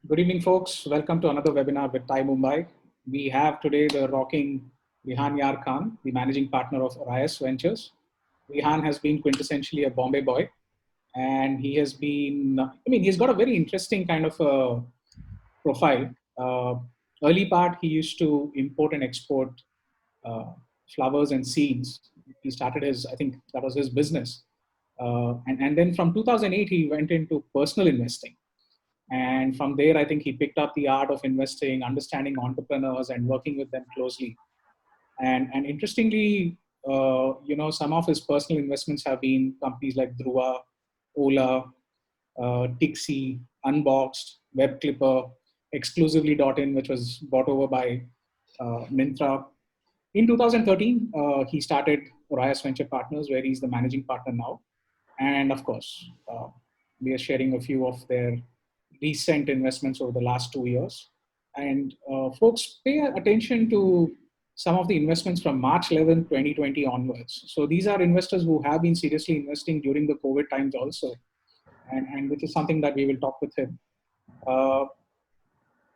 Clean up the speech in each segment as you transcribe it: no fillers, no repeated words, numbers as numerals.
Good evening, folks. Welcome to another webinar with Thai Mumbai. We have today the rocking Rihan Yar Khan, the managing partner of Arias Ventures. Rihan has been quintessentially a Bombay boy, and he has been, he's got a very interesting kind of a profile. Uh, Early part, he used to import and export uh, flowers and seeds. He started his, I think that was his business. And then from 2008, he went into personal investing, and from there, I think he picked up the art of investing, understanding entrepreneurs, and working with them closely. And interestingly, some of his personal investments have been companies like Dhruva, Ola, Tixi, Unboxed, WebClipper, Exclusively.in, which was bought over by Myntra. In 2013, he started Orias Venture Partners, where he's the managing partner now. And of course, we are sharing a few of their recent investments over the last 2 years. And folks, pay attention to some of the investments from March 11, 2020 onwards. So these are investors who have been seriously investing during the COVID times also, and which is something that we will talk with him. Uh,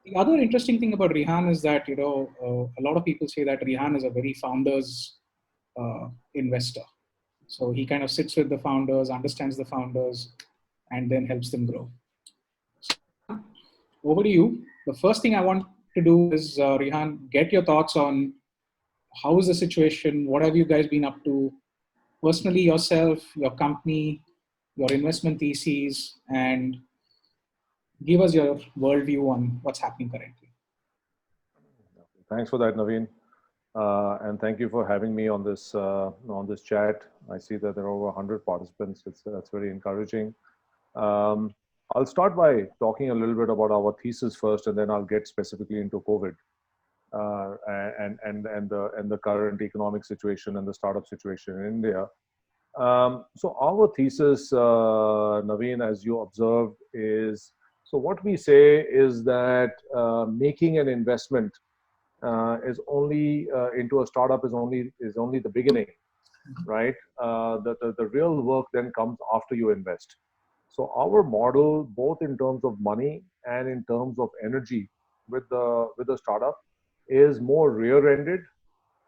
the other interesting thing about Rihan is that, a lot of people say that Rihan is a very founders investor. So he kind of sits with the founders, understands the founders, and then helps them grow. Over to you. The first thing I want to do is, Rihan, get your thoughts on how is the situation? What have you guys been up to? Personally, yourself, your company, your investment theses, and give us your worldview on what's happening currently. Thanks for that, Naveen, and thank you for having me on this chat. I see that there are over 100 participants. That's very encouraging. Um, I'll start by talking a little bit about our thesis first, and then I'll get specifically into COVID and the current economic situation and the startup situation in India. So our thesis, Naveen, as you observed, is so what we say is that making an investment is only into a startup is only the beginning, right? The real work then comes after you invest. So our model, both in terms of money and in terms of energy, with the startup, is more rear-ended.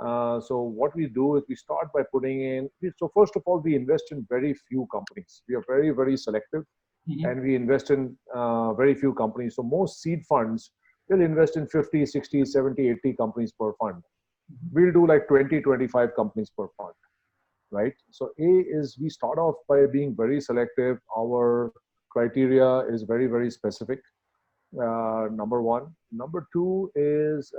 So what we do is we start by putting in. So first of all, we invest in very few companies. We are very selective, and we invest in very few companies. So most seed funds will invest in 50, 60, 70, 80 companies per fund. We'll do like 20, 25 companies per fund, right? So A is we start off by being very selective. Our criteria is very specific. Number one. Number two is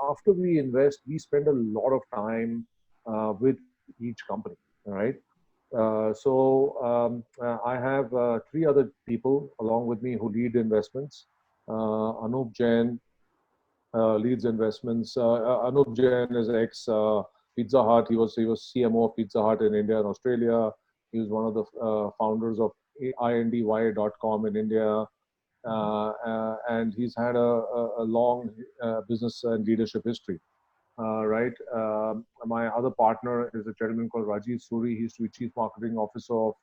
after we invest, we spend a lot of time with each company, right? I have three other people along with me who lead investments. Anup Jain leads investments. Anup Jain is ex Pizza Hut. He was CMO of Pizza Hut in India and Australia. He was one of the founders of indy.com in India. And he's had a long business and leadership history, right? My other partner is a gentleman called Rajiv Suri. He used to be chief marketing officer of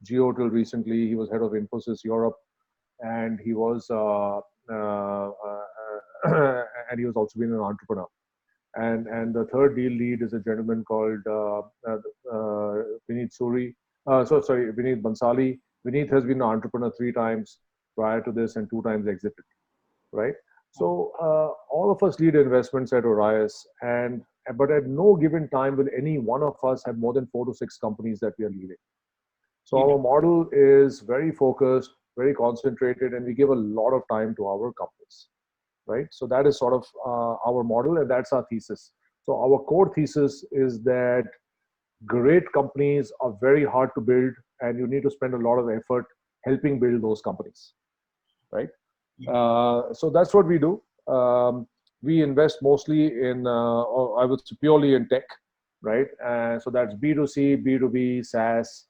Jio till recently. He was head of Infosys Europe, and he was and he was also been an entrepreneur. And the third deal lead is a gentleman called Vineet Suri. Vineet Bansali. Vineet has been an entrepreneur 3 times prior to this and 2 times exited, right? So all of us lead investments at Orias, but at no given time will any one of us have more than 4 to 6 companies that we are leading. So our model is very focused, very concentrated, and we give a lot of time to our companies, right? So that is sort of our model, and that's our thesis. So our core thesis is that great companies are very hard to build, and you need to spend a lot of effort helping build those companies, right? So that's what we do. We invest mostly in, or I would say purely in tech, right? So that's B2C, B2B, SaaS,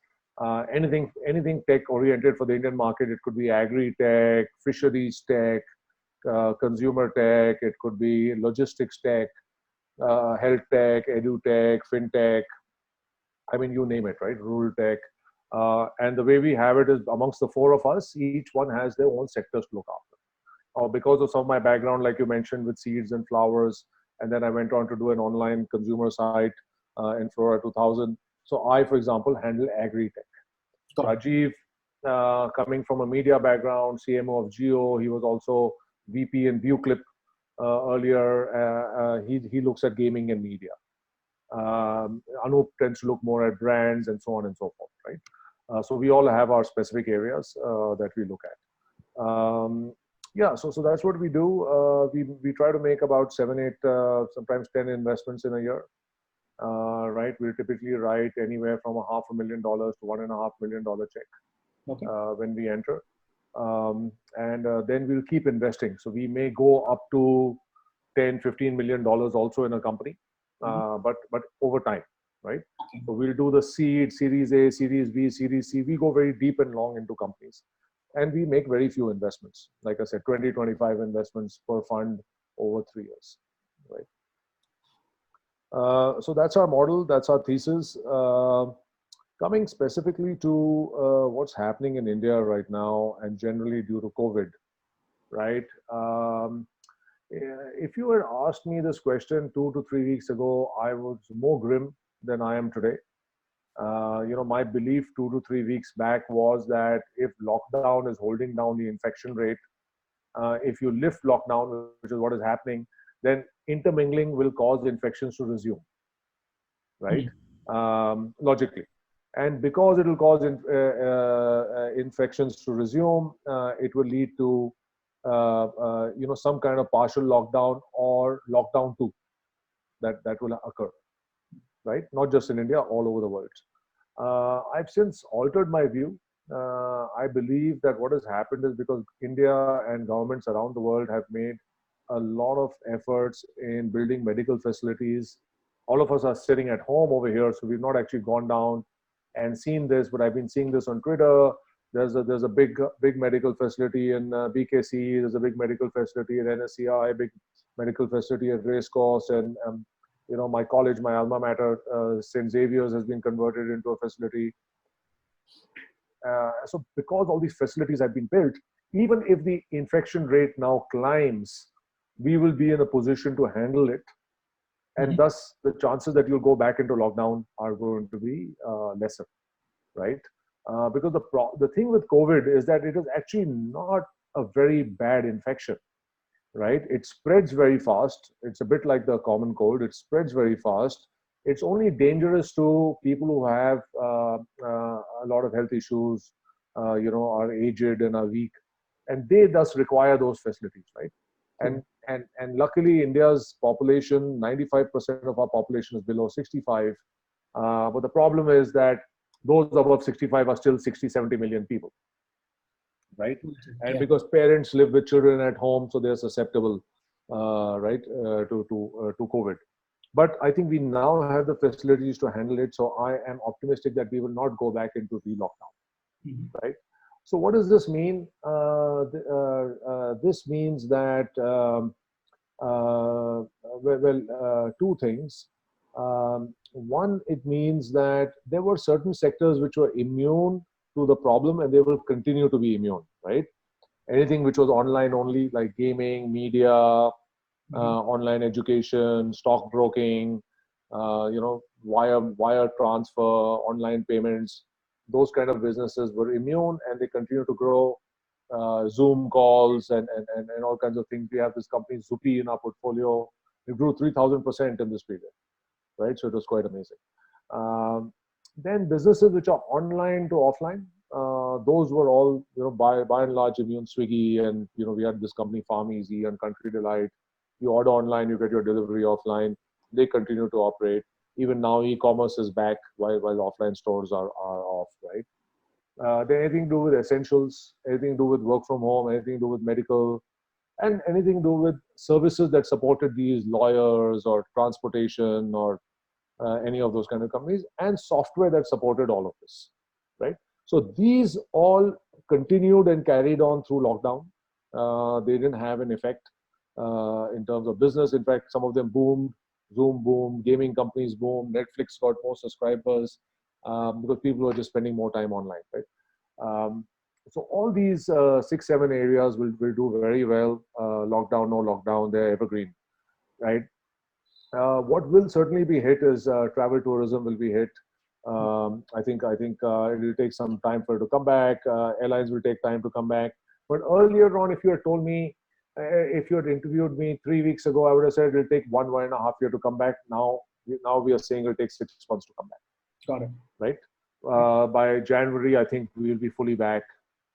anything tech oriented for the Indian market. It could be agri-tech, fisheries tech, consumer tech. It could be logistics tech, health tech, edu tech, fintech. I mean, you name it, right? Rural tech. And the way we have it is amongst the four of us, each one has their own sectors to look after. Or because of some of my background, like you mentioned, with seeds and flowers, and then I went on to do an online consumer site in Flora 2000. So I, for example, handle agri-tech. Rajiv, coming from a media background, CMO of Geo, he was also VP in ViewClip earlier. He looks at gaming and media. Anup tends to look more at brands and so on and so forth, right? So we all have our specific areas that we look at. Yeah, so that's what we do. We try to make about 7, 8, sometimes 10 investments in a year. Right, we typically write anywhere from $500,000 to $1.5 million check when we enter, and then we'll keep investing. So we may go up to $10-15 million also in a company, but over time, right? So we'll do the seed, Series A, Series B, Series C. We go very deep and long into companies, and we make very few investments. Like I said, 20, 25 investments per fund over 3 years, right? So that's our model, that's our thesis. Coming specifically to what's happening in India right now and generally due to COVID, right? If you had asked me this question 2 to 3 weeks ago, I was more grim than I am today. My belief 2 to 3 weeks back was that if lockdown is holding down the infection rate, if you lift lockdown, which is what is happening, then intermingling will cause infections to resume, right? Logically. And because it will cause infections to resume, it will lead to some kind of partial lockdown or lockdown 2 that will occur, right? Not just in India, all over the world. I've since altered my view. I believe that what has happened is because India and governments around the world have made a lot of efforts in building medical facilities. All of us are sitting at home over here, so we've not actually gone down and seen this, but I've been seeing this on Twitter. There's a big medical facility in BKC. There's a big medical facility at NSCI, big medical facility at Racecourse, and my college, my alma mater, St. Xavier's, has been converted into a facility. So because all these facilities have been built, even if the infection rate now climbs, we will be in a position to handle it. And thus, the chances that you'll go back into lockdown are going to be lesser, right? Because the thing with COVID is that it is actually not a very bad infection, right? It spreads very fast. It's a bit like the common cold. It spreads very fast. It's only dangerous to people who have a lot of health issues, are aged and are weak, and they thus require those facilities, right? And luckily, India's population, 95% of our population is below 65. But the problem is that those above 65 are still 60, 70 million people, right? And because parents live with children at home, so they're susceptible, right, to COVID. But I think we now have the facilities to handle it. So I am optimistic that we will not go back into re-lockdown, right? So what does this mean? This means that, two things. One, it means that there were certain sectors which were immune to the problem and they will continue to be immune, right? Anything which was online only, like gaming, media, online education, stockbroking, wire transfer, online payments, those kind of businesses were immune and they continue to grow. Zoom calls and all kinds of things. We have this company Zupi in our portfolio. It grew 3,000% in this period, right? So it was quite amazing. Then businesses which are online to offline, those were all, by and large immune. Swiggy, and we had this company Farm Easy and Country Delight. You order online, you get your delivery offline. They continue to operate. Even now, e-commerce is back while offline stores are off, right? Then anything to do with essentials, anything to do with work from home, anything to do with medical, and anything to do with services that supported these lawyers or transportation or any of those kind of companies, and software that supported all of this, right? So these all continued and carried on through lockdown. They didn't have an effect in terms of business. In fact, some of them boomed. Zoom boomed, gaming companies boomed, Netflix got more subscribers. because people are just spending more time online, right? So all these 6, 7 areas will do very well. Lockdown, no lockdown, they're evergreen, right? What will certainly be hit is travel tourism will be hit. I think it will take some time for it to come back. Airlines will take time to come back. But earlier on, if you had told me, if you had interviewed me 3 weeks ago, I would have said it will take 1.5 years to come back. Now we are saying it will take 6 months to come back. Got it. Right? By January, I think we will be fully back.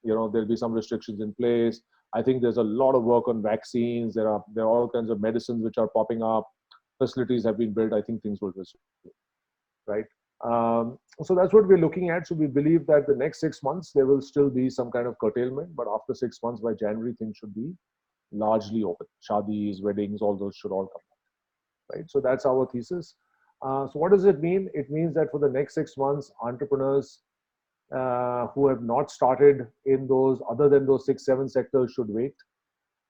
There'll be some restrictions in place. I think there's a lot of work on vaccines. There are all kinds of medicines which are popping up. Facilities have been built. I think things will resume, right? So that's what we're looking at. So we believe that the next 6 months there will still be some kind of curtailment, but after 6 months, by January, things should be largely open. Shadis, weddings, all those should all come back, right? So that's our thesis. So what does it mean? It means that for the next 6 months, entrepreneurs who have not started in those, other than those 6, 7 sectors, should wait.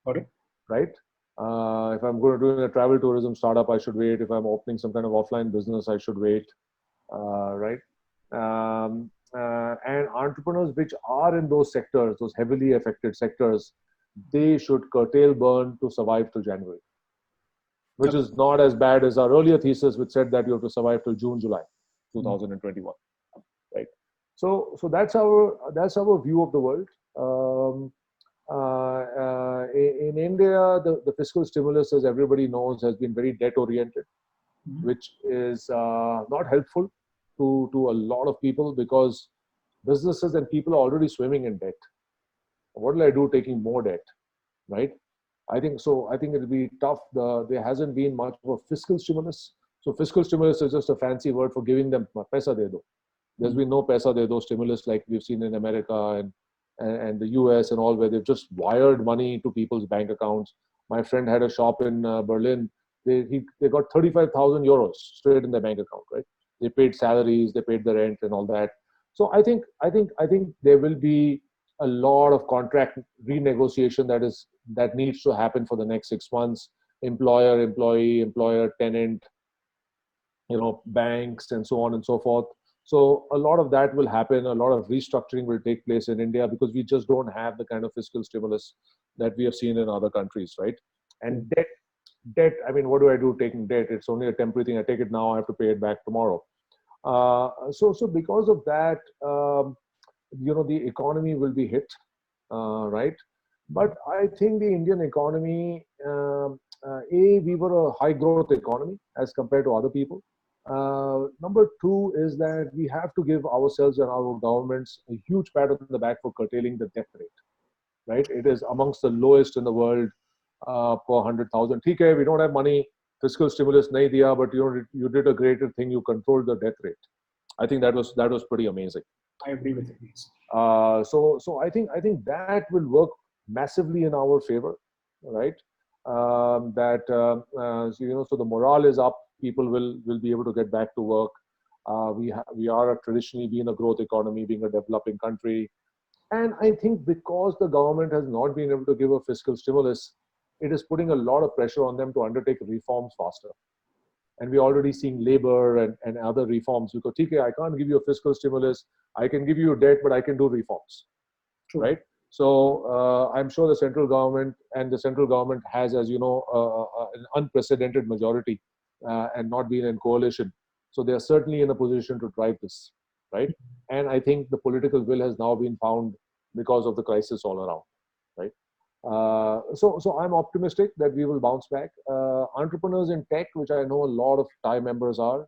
Got it. Right? If I'm going to do a travel tourism startup, I should wait. If I'm opening some kind of offline business, I should wait. Right? And entrepreneurs which are in those sectors, those heavily affected sectors, they should curtail burn to survive till January, which is not as bad as our earlier thesis, which said that you have to survive till June, July 2021. Right? So that's our view of the world. In India, the fiscal stimulus, as everybody knows, has been very debt-oriented, which is not helpful to a lot of people, because businesses and people are already swimming in debt. What will I do taking more debt, right? I think it'll be tough. There hasn't been much of a fiscal stimulus. So fiscal stimulus is just a fancy word for giving them paisa de do. There's been no paisa de do stimulus like we've seen in America and the US and all, where they've just wired money into people's bank accounts. My friend had a shop in Berlin. They got 35,000 euros straight in their bank account, right? They paid salaries, they paid the rent and all that. So I think there will be a lot of contract renegotiation that needs to happen for the next 6 months. Employer, employee, employer, tenant, banks, and so on and so forth. So a lot of that will happen. A lot of restructuring will take place in India, because we just don't have the kind of fiscal stimulus that we have seen in other countries, right? And debt. I mean, what do I do taking debt? It's only a temporary thing. I take it now, I have to pay it back tomorrow. So because of that, the economy will be hit, right? But I think the Indian economy, we were a high growth economy as compared to other people. Number two is that we have to give ourselves and our governments a huge pat on the back for curtailing the death rate, right? It is amongst the lowest in the world per 100,000. TK, we don't have money, fiscal stimulus nahi diya, but you did a greater thing. You controlled the death rate. I think that was pretty amazing. I agree with you. So I think that will work massively in our favor, right? So the morale is up. People will be able to get back to work. We are traditionally being a growth economy, being a developing country. And I think because the government has not been able to give a fiscal stimulus, it is putting a lot of pressure on them to undertake reforms faster. And we're already seeing labor and other reforms, because TK, I can't give you a fiscal stimulus. I can give you a debt, but I can do reforms. True. Right? So I'm sure the central government has, as you know, an unprecedented majority and not being in coalition. So they are certainly in a position to drive this, right? And I think the political will has now been found because of the crisis all around, right? So I'm optimistic that we will bounce back. Entrepreneurs in tech, which I know a lot of TiE members are,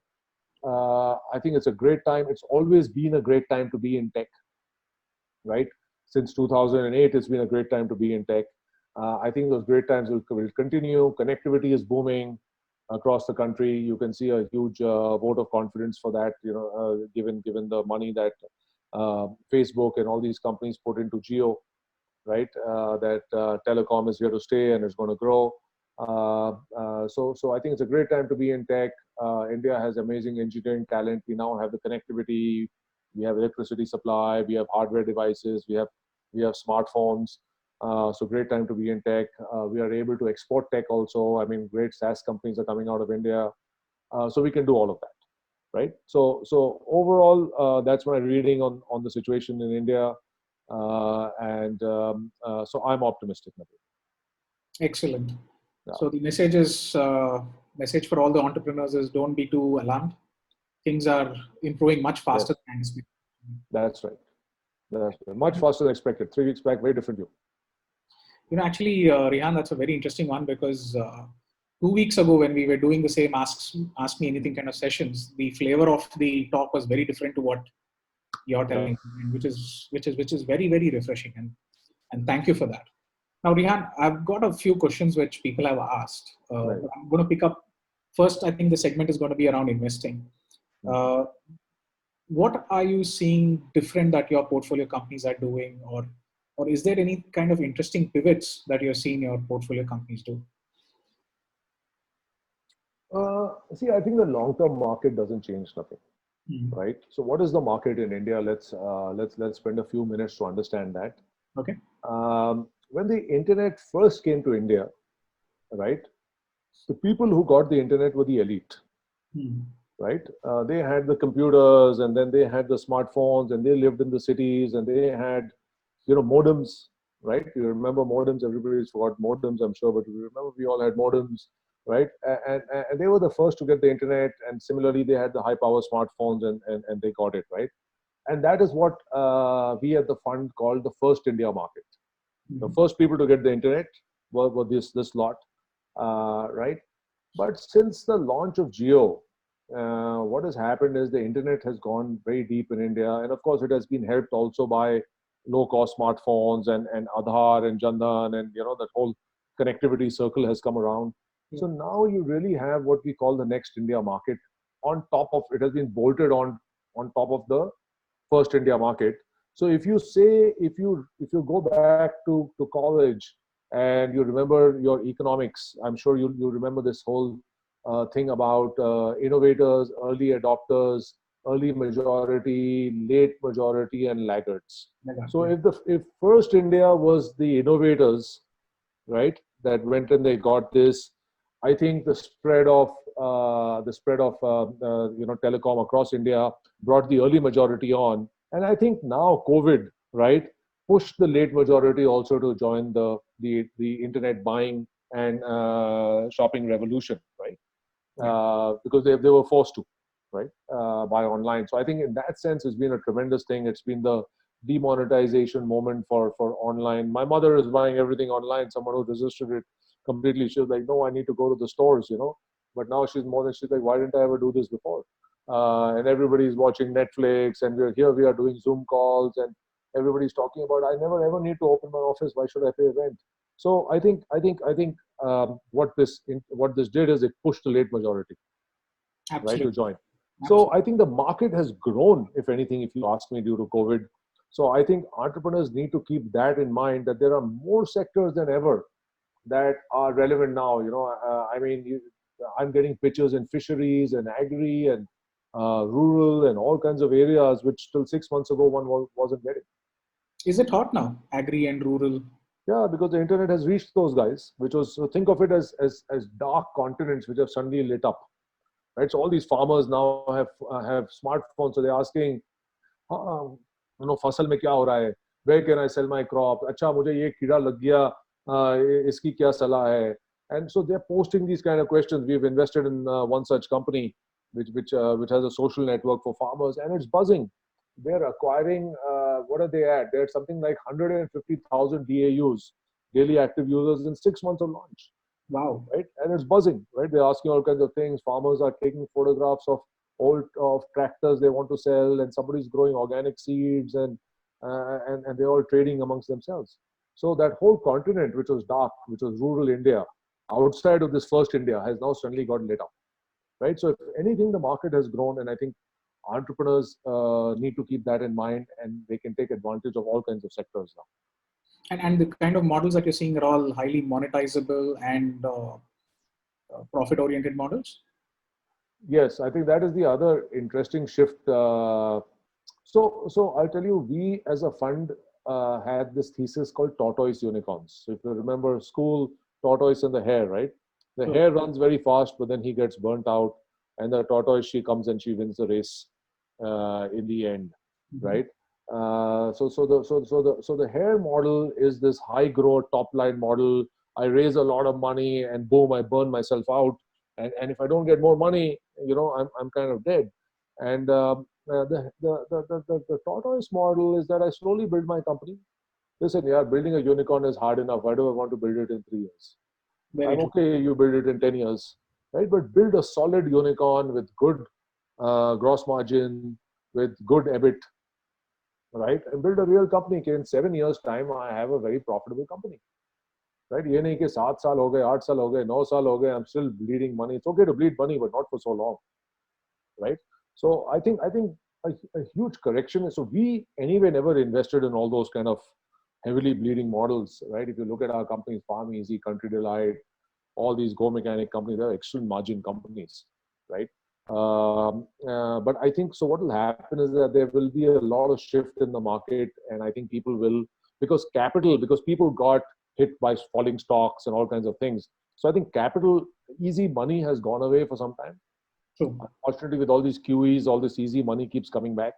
I think it's a great time. It's always been a great time to be in tech, right? Since 2008, it's been a great time to be in tech. I think those great times will continue. Connectivity is booming across the country. You can see a huge vote of confidence for that, given the money that Facebook and all these companies put into Jio, right? That telecom is here to stay and is going to grow. So I think it's a great time to be in tech. India has amazing engineering talent. We now have the connectivity. We have electricity supply. We have hardware devices. We have smartphones. So great time to be in tech. We are able to export tech also. I mean, great SaaS companies are coming out of India. So we can do all of that, right? So overall, that's my reading on the situation in India, and so I'm optimistic. Excellent. Yeah. So the message for all the entrepreneurs is don't be too alarmed. Things are improving much faster Yes, than expected. that's right. That's right. Much faster than expected. 3 weeks back, very different view. Actually, Rehan, that's a very interesting one because 2 weeks ago when we were doing the same ask me anything kind of sessions, the flavor of the talk was very different to what you're telling, which is very, very refreshing, and thank you for that. Now, Rehan, I've got a few questions which people have asked. Right. But I'm going to pick up first. I think the segment is going to be around investing. Uh, what are you seeing different that your portfolio companies are doing, or is there any kind of interesting pivots that you're seeing your portfolio companies do? See, I think the long-term market doesn't change nothing, Hmm. right? So, what is the market in India? Let's spend a few minutes to understand that. Okay. When the internet first came to India, right, the people who got the internet were the elite, Hmm. right? They had the computers, and then they had the smartphones, and they lived in the cities, and they had, modems, right? You remember modems? Everybody's forgot modems, I'm sure, but you remember we all had modems, right? And they were the first to get the internet, and similarly, they had the high-power smartphones, and they got it, right? And that is what we at the fund called the first India market. The first people to get the internet were this lot, right? But since the launch of Jio, what has happened is the internet has gone very deep in India, and of course, it has been helped also by low-cost smartphones and Aadhaar and Jandan, and that whole connectivity circle has come around. So now you really have what we call the next India market. On top of it has been bolted on top of the first India market. So if you go back to college and you remember your economics, I'm sure you remember this whole thing about innovators, early adopters, early majority, late majority, and laggards. So if first India was the innovators, right, that went and they got this, I think the spread of telecom across India brought the early majority on, and I think now COVID, right, pushed the late majority also to join the internet buying and shopping revolution, right? Because they were forced to, right, buy online. So I think in that sense, it's been a tremendous thing. It's been the demonetization moment for online. My mother is buying everything online. Someone who resisted it completely, she was like, no, I need to go to the stores. But now she's like, why didn't I ever do this before? And everybody's watching Netflix, and we are doing Zoom calls, and everybody's talking about, I never ever need to open my office. Why should I pay rent? So I think what this did is it pushed the late majority, right, to Absolutely. join. So Absolutely. I think the market has grown, if anything, if you ask me, due to COVID. So I think entrepreneurs need to keep that in mind, that there are more sectors than ever that are relevant now. I'm getting pitches in fisheries and agri and rural and all kinds of areas, which till 6 months ago wasn't getting. Is it hot now, agri and rural? Yeah, because the internet has reached those guys, which was, so think of it as dark continents which have suddenly lit up, right? So all these farmers now have smartphones, so they're asking, फसल में क्या हो रहा है? Where can I sell my crop? अच्छा, मुझे ये कीड़ा लग गया, इसकी क्या सलाह है? And so they're posting these kind of questions. We've invested in one such company, which has a social network for farmers, and it's buzzing. They're acquiring, what are they at? They're something like 150,000 DAUs, daily active users, in 6 months of launch, Wow. right? And it's buzzing, right? They're asking all kinds of things. Farmers are taking photographs of tractors they want to sell, and somebody's growing organic seeds, and they're all trading amongst themselves. So that whole continent, which was dark, which was rural India, outside of this first India, has now suddenly got lit up, right? So if anything, the market has grown, and I think entrepreneurs need to keep that in mind, and they can take advantage of all kinds of sectors now. And the kind of models that you're seeing are all highly monetizable and profit-oriented models? Yes, I think that is the other interesting shift. So I'll tell you, we as a fund had this thesis called tortoise unicorns. So if you remember school, tortoise and the hare, right? The hare runs very fast, but then he gets burnt out. and the tortoise, she comes and she wins the race in the end, right? So the hair model is this high growth top line model. I raise a lot of money and boom, I burn myself out. And if I don't get more money, I'm kind of dead. And the tortoise model is that I slowly build my company. Listen, yeah, building a unicorn is hard enough. Why do I want to build it in 3 years? Very I'm true. okay, you build it in 10 years, right? But build a solid unicorn with good gross margin, with good EBIT, right? And build a real company. In 7 years' time, I have a very profitable company, right? ये नहीं कि 7 साल हो गए, 8 साल हो गए, 9 साल हो गए, I'm still bleeding money. It's okay to bleed money, but not for so long, right? So I think a huge correction is, so we anyway never invested in all those kind of heavily bleeding models, right? If you look at our companies, Farm Easy, Country Delight, all these Go Mechanic companies, they're excellent margin companies, right? But I think so. What will happen is that there will be a lot of shift in the market, and I think people will, because people got hit by falling stocks and all kinds of things. So I think capital, easy money has gone away for some time. True. Unfortunately, with all these QEs, all this easy money keeps coming back,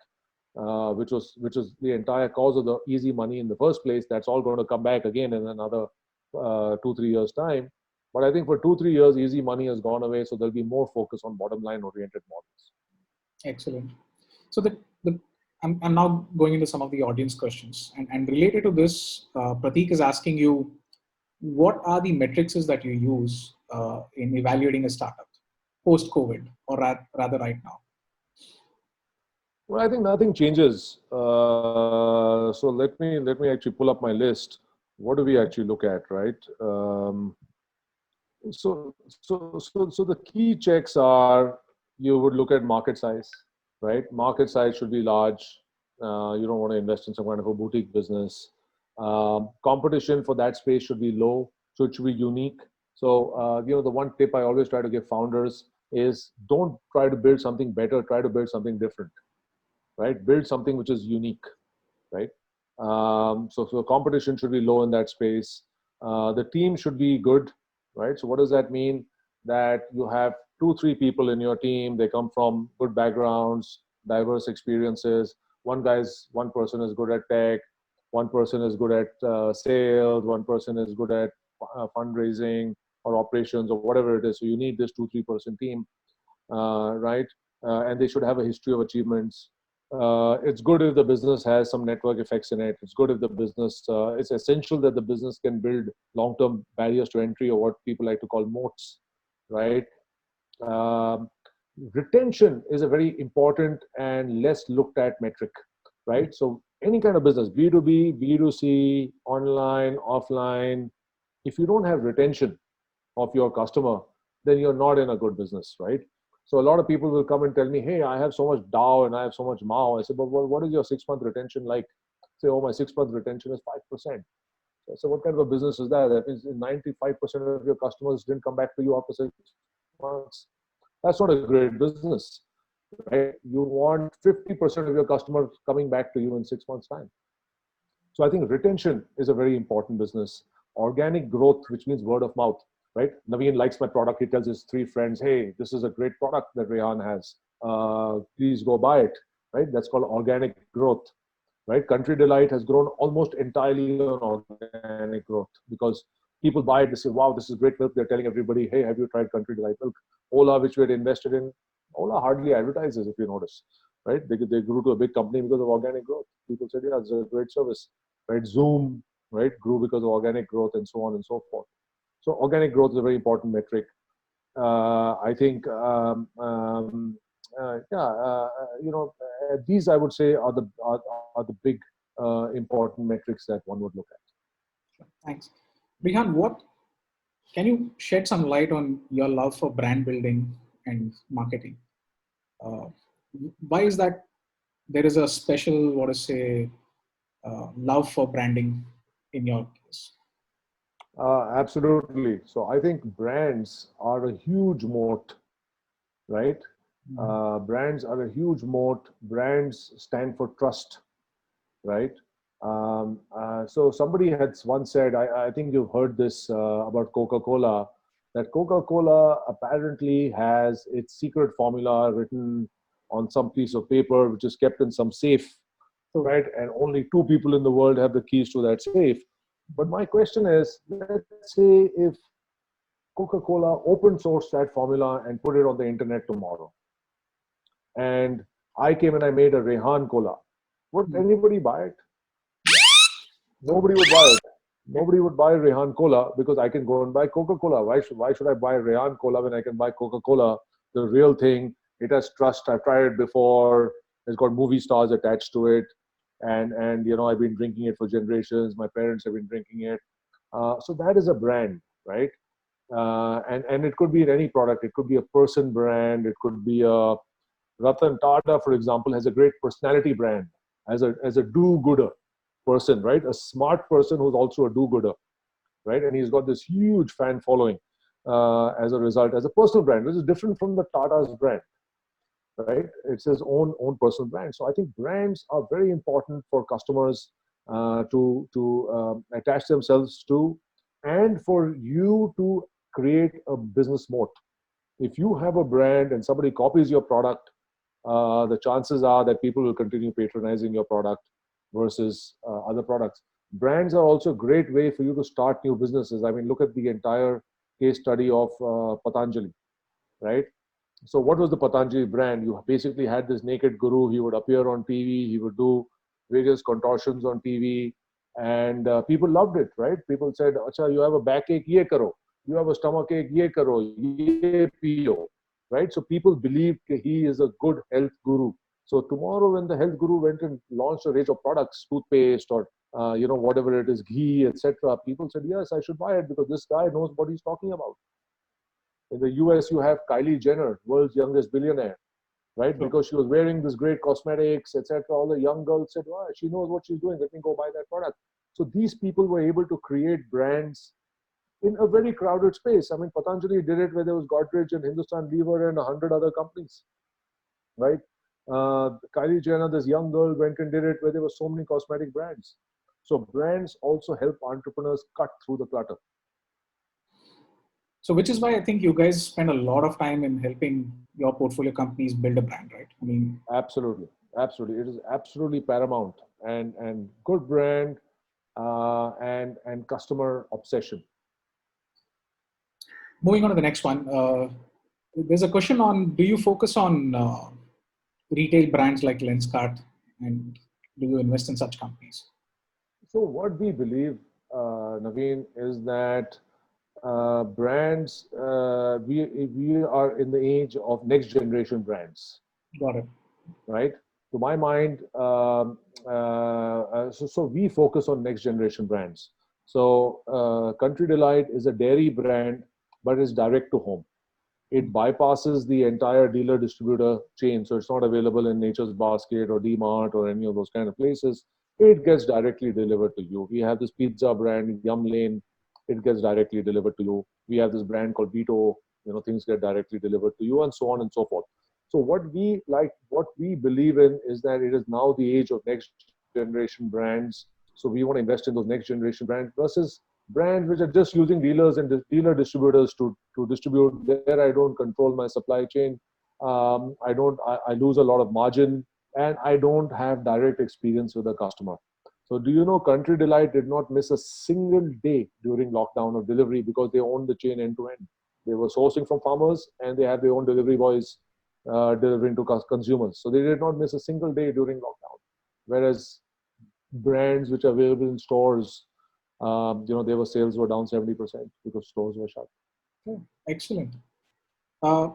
which was the entire cause of the easy money in the first place. That's all going to come back again in another 2-3 years time. But I think for 2-3 years, easy money has gone away, so there'll be more focus on bottom line oriented models. Excellent. So I'm now going into some of the audience questions, and related to this, Prateek is asking you, what are the metrics that you use in evaluating a startup post-COVID, or rather right now? Well, I think nothing changes. So let me actually pull up my list. What do we actually look at, right? So the key checks are, you would look at market size, right? Market size should be large. You don't want to invest in some kind of a boutique business. Competition for that space should be low, so it should be unique. So the one tip I always try to give founders is, don't try to build something better, try to build something different, right? Build something which is unique, right? So competition should be low in that space. The team should be good, right? So what does that mean? That you have 2-3 people in your team. They come from good backgrounds, diverse experiences. One person is good at tech. One person is good at sales. One person is good at fundraising or operations or whatever it is. So you need this 2-3 person team, right? And they should have a history of achievements. It's good if the business has some network effects in it. It's good if the business, it's essential that the business can build long-term barriers to entry, or what people like to call moats, right? Um, Retention is a very important and less looked at metric, right? So any kind of business, B2B, B2C, online, offline, if you don't have retention of your customer, then you're not in a good business, right? So a lot of people will come and tell me, hey, I have so much DAO and I have so much MAO. I said, but what is your 6-month retention like? Say, oh, my 6-month retention is 5%. So what kind of a business is that? That means 95% of your customers didn't come back to you after 6 months. That's not a great business, right? You want 50% of your customers coming back to you in 6 months' time. So I think retention is a very important business. Organic growth, which means word of mouth, right? Naveen likes my product. He tells his 3 friends, hey, this is a great product that Rehan has. Please go buy it, right? That's called organic growth, right? Country Delight has grown almost entirely on organic growth, because people buy it, they say, wow, this is great milk. They're telling everybody, hey, have you tried Country Delight milk? Ola, which we had invested in, Ola hardly advertises, if you notice, right? They grew to a big company because of organic growth. People said, yeah, it's a great service, right? Zoom, right, grew because of organic growth, and so on and so forth. So organic growth is a very important metric. I think, these I would say are the big important metrics that one would look at. Thanks. Rehan, can you shed some light on your love for brand building and marketing? Why is that there is a special, love for branding in your case? Absolutely. So I think brands are a huge moat, right? Brands are a huge moat. Brands stand for trust, right? So somebody had once said, I think you've heard this about Coca-Cola. that Coca-Cola apparently has its secret formula written on some piece of paper, which is kept in some safe, right? And only two people in the world have the keys to that safe. But my question is, let's say if Coca-Cola open sourced that formula and put it on the internet tomorrow, and I came and I made a Rehan Cola, would anybody buy it? Nobody would buy it. Nobody would buy Rehan Cola because I can go and buy Coca-Cola. Why should I buy Rehan Cola when I can buy Coca-Cola, the real thing? It has trust. I've tried it before. It's got movie stars attached to it, and you know, I've been drinking it for generations. My parents have been drinking it. So that is a brand, right? And it could be in any product. It could be a person brand. It could be a Ratan Tata, for example, has a great personality brand as a do-gooder person, right? A smart person who's also a do-gooder, right? And he's got this huge fan following as a result, as a personal brand, which is different from the Tata's brand, right? It's his own personal brand. So I think brands are very important for customers to attach themselves to, and for you to create a business moat. If you have a brand and somebody copies your product, the chances are that people will continue patronizing your product versus other products. Brands are also a great way for you to start new businesses. I mean, look at the entire case study of Patanjali, right? So what was the Patanjali brand? You basically had this naked guru. He would appear on TV. He would do various contortions on TV, and people loved it, right? People said, "Acha, you have a backache, ye karo. You have a stomachache, ye karo, ye pio." Right? So people believed that he is a good health guru. So tomorrow, when the health guru went and launched a range of products, toothpaste or you know, whatever it is, ghee, etc., people said, "Yes, I should buy it because this guy knows what he's talking about." In the US, you have Kylie Jenner, world's youngest billionaire, right? Sure. Because she was wearing this great cosmetics, etc. All the young girls said, "Wow, she knows what she's doing. Let me go buy that product." So these people were able to create brands in a very crowded space. I mean, Patanjali did it where there was Godrej and Hindustan Lever and 100 other companies, right? Kylie Jenner, this young girl, went and did it where there were so many cosmetic brands. So brands also help entrepreneurs cut through the clutter. So, which is why I think you guys spend a lot of time in helping your portfolio companies build a brand, right? I mean, Absolutely, absolutely, it is absolutely paramount, and good brand and customer obsession. moving on to the next one. There's a question on: do you focus on retail brands like Lenskart, and do you invest in such companies? So what we believe, Naveen, is that brands, we are in the age of next generation brands, Got it. right? To my mind, so we focus on next generation brands. So Country Delight is a dairy brand, but it's direct to home. It bypasses the entire dealer distributor chain. So it's not available in Nature's Basket or D-Mart or any of those kind of places. It gets directly delivered to you. We have this pizza brand, Yum Lane. It gets directly delivered to you. We have this brand called Vito. You know, things get directly delivered to you, and so on and so forth. So what we believe in is that it is now the age of next generation brands. So we want to invest in those next generation brands versus brands which are just using dealers and dealer distributors to distribute. There I don't control my supply chain. I lose a lot of margin, and I don't have direct experience with the customer. So do you know Country Delight did not miss a single day during lockdown of delivery because they owned the chain end to end. They were sourcing from farmers and they had their own delivery boys delivering to consumers. So they did not miss a single day during lockdown. Whereas brands which are available in stores, you know, their sales were down 70% because stores were shut. Oh, excellent. Uh,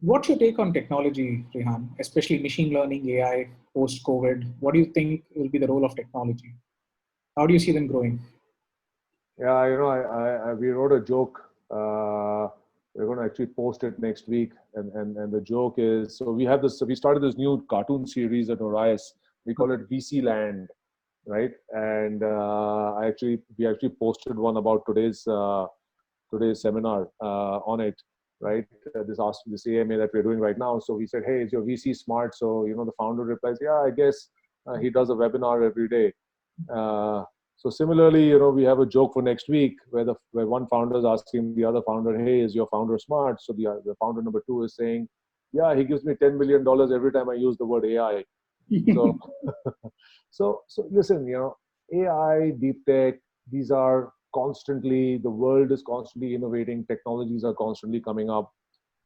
what's your take on technology, Rehan, especially machine learning, AI, post-COVID? What do you think will be the role of technology? How do you see them growing? Yeah, you know, we wrote a joke. We're going to actually post it next week, and the joke is, so we have this. So we started this new cartoon series at Orias. We call it VC Land, right? And we actually posted one about today's seminar on it, right? This AMA that we're doing right now. So we said, hey, is your VC smart? So you know, the founder replies, yeah, I guess he does a webinar every day. So similarly, we have a joke for next week where one founder is asking the other founder, "Hey, is your founder smart?" So the founder number two is saying, "Yeah, he gives me $10 million every time I use the word AI." So so listen, AI, deep tech, these are constantly, the world is constantly innovating, technologies are constantly coming up.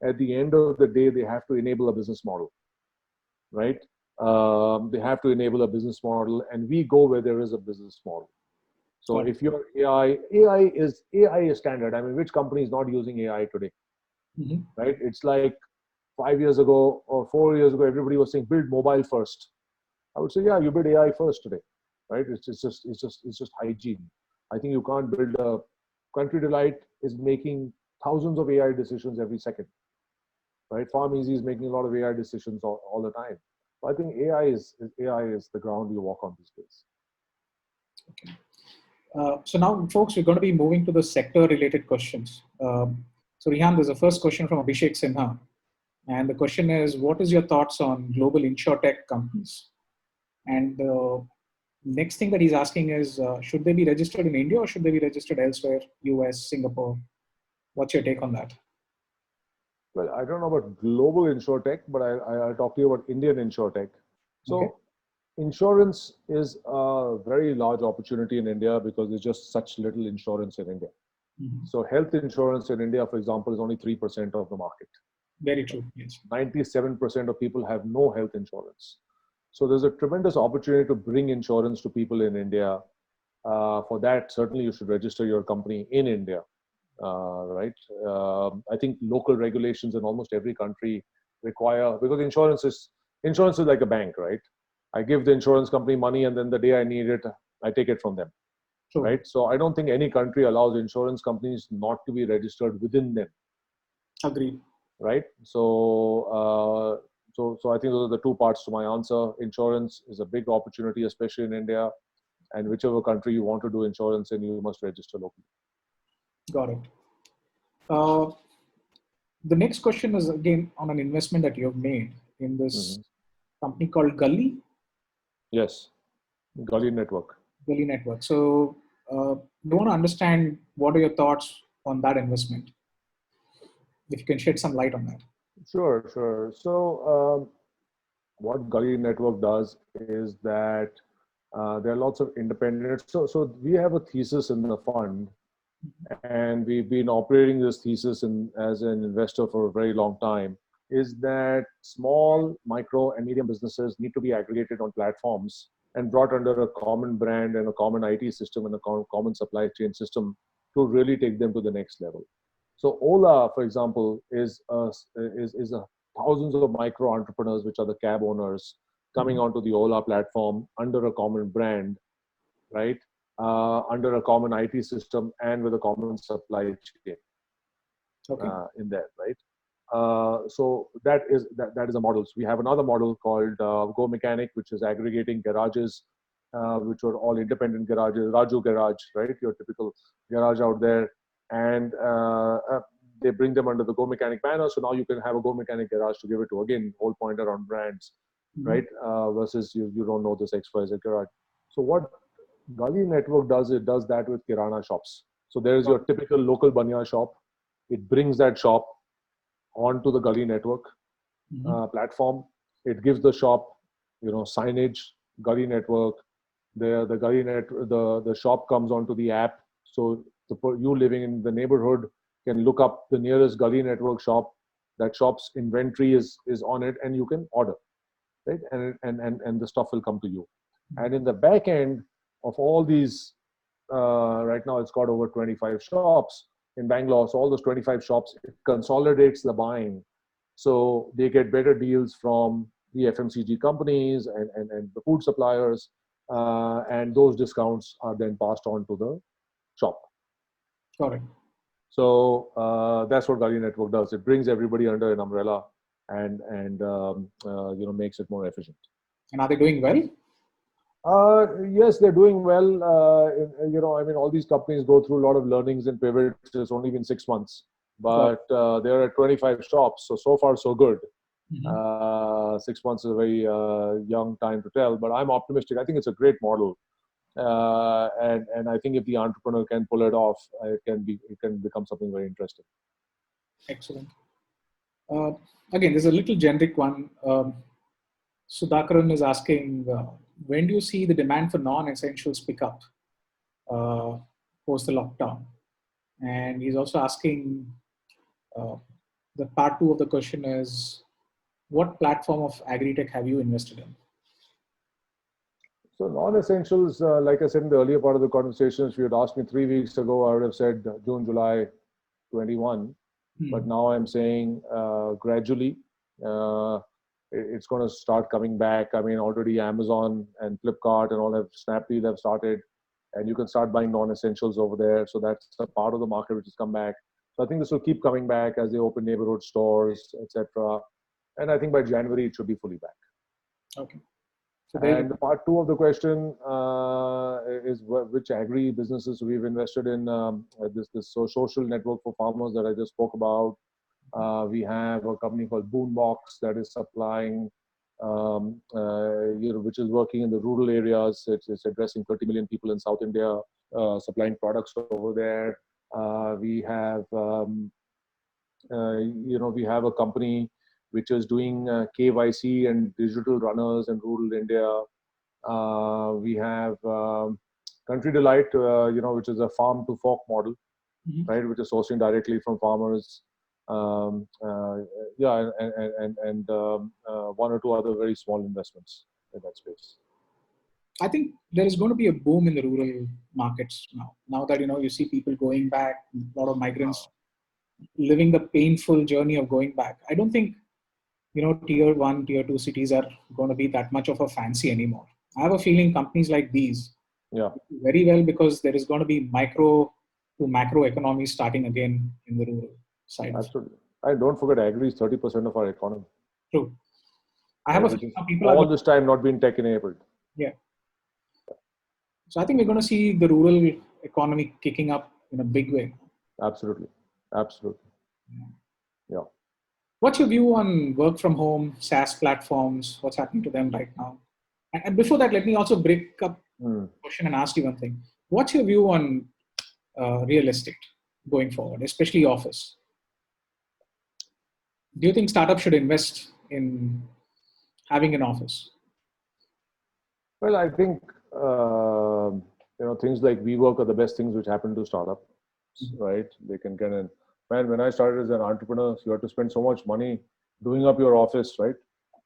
At the end of the day, they have to enable a business model, right? They have to enable a business model, and we go where there is a business model. So Got it. if your AI is standard. I mean, which company is not using AI today, Mhm. right? It's like 5 years ago or 4 years ago, everybody was saying build mobile first. I would say, yeah, you build AI first today, right? It's just hygiene. I think you can't build a Country Delight is making thousands of AI decisions every second, right? Farm Easy is making a lot of AI decisions all the time. So I think AI is the ground you walk on these days. So now, folks, we're going to be moving to the sector-related questions. So Rehan, there's a first question from Abhishek Sinha. And the question is, what is your thoughts on global insurtech companies? And the next thing that he's asking is, should they be registered in India or should they be registered elsewhere, US, Singapore? What's your take on that? Well, I don't know about global insurtech, but I'll talk to you about Indian insurtech. So Okay. insurance is a very large opportunity in India because there's just such little insurance in India. Mhm. So health insurance in India, for example, is only 3% of the market. Very true. Yes. 97% of people have no health insurance. So there's a tremendous opportunity to bring insurance to people in India. For that, certainly you should register your company in India, right? I think local regulations in almost every country require, because insurance is like a bank, right? I give the insurance company money, and then the day I need it, I take it from them, True. right? So I don't think any country allows insurance companies not to be registered within them, Agreed. right? So I think those are the two parts to my answer. Insurance is a big opportunity, especially in India, and whichever country you want to do insurance in, you must register locally. Got it. The next question is again on an investment that you have made in this company called Gully Yes, Gully Network. Network. So, we want to understand what are your thoughts on that investment. If you can shed some light on that. Sure. So what Gully Network does is that there are lots of independent. So we have a thesis in the fund, and we've been operating this thesis as an investor for a very long time, is that small, micro, and medium businesses need to be aggregated on platforms and brought under a common brand and a common IT system and a common supply chain system to really take them to the next level. So Ola, for example, is thousands of micro entrepreneurs, which are the cab owners, coming onto the Ola platform under a common brand, right? Under a common IT system and with a common supply chain in there, right? So that is a model. So we have another model called Go Mechanic, which is aggregating garages, which are all independent garages, Raju Garage, right? Your typical garage out there, and they bring them under the Go Mechanic banner. So now you can have a Go Mechanic garage to give it to, again, whole pointer on brands, right? Versus you don't know this XYZ garage. So what Gully Network does, it does that with Kirana shops. So there is your typical local Banya shop. It brings that shop onto the Gully Network platform. It gives the shop, signage, Gully Network. The shop comes onto the app. So you living in the neighborhood can look up the nearest Gully Network shop. That shop's inventory is on it, and you can order, right? And the stuff will come to you. And in the back end of all these, right now it's got over 25 shops in Bangalore. So all those 25 shops, it consolidates the buying. So they get better deals from the FMCG companies and the food suppliers. And those discounts are then passed on to the shop. Got it. So that's what Gully Network does. It brings everybody under an umbrella and makes it more efficient. And are they doing well? Yes, they're doing well. All these companies go through a lot of learnings and pivots. It's only been 6 months, but there are 25 shops. So far, so good. 6 months is a very young time to tell, but I'm optimistic. I think it's a great model. and I think if the entrepreneur can pull it off, it can become something very interesting. Excellent. Uh, Again, there's a little generic one. Sudhakaran is asking, when do you see the demand for non-essentials pick up post the lockdown? And he's also asking, uh, the part two of the question is, what platform of agri-tech have you invested in? So non-essentials, like I said in the earlier part of the conversation, if you had asked me 3 weeks ago, I would have said June, July 21. But now I'm saying gradually it's going to start coming back. I mean, already Amazon and Flipkart and all have Snapdeal have started, and you can start buying non-essentials over there. So that's a part of the market which has come back. So I think this will keep coming back as they open neighborhood stores, etc. And I think by January it should be fully back. Okay. So and the part two of the question is which agri businesses we've invested in. This social network for farmers that I just spoke about. We have a company called Boombox that is supplying, which is working in the rural areas. It's addressing 30 million people in South India, supplying products over there. We have, we have a company which is doing KYC and digital runners in rural India. We have Country Delight, which is a farm to fork model, right, which is sourcing directly from farmers. And one or two other very small investments in that space. I think there is going to be a boom in the rural markets now. Now that you see people going back, a lot of migrants living the painful journey of going back. I don't think tier 1, tier 2 cities are going to be that much of a fancy anymore. I have a feeling companies like these do very well because there is going to be micro to macro economy starting again in the rural side. Absolutely. And don't forget, agri is 30% of our economy. True. I have a feeling people all this time not being tech enabled. Yeah. So I think we're going to see the rural economy kicking up in a big way. Absolutely. Yeah. What's your view on work from home, SaaS platforms? What's happening to them right now? And before that, let me also break up the question and ask you one thing. What's your view on real estate going forward, especially office? Do you think startups should invest in having an office? Well, I think things like WeWork are the best things which happen to startups, right? They can get in. Man, when I started as an entrepreneur, you had to spend so much money doing up your office, right?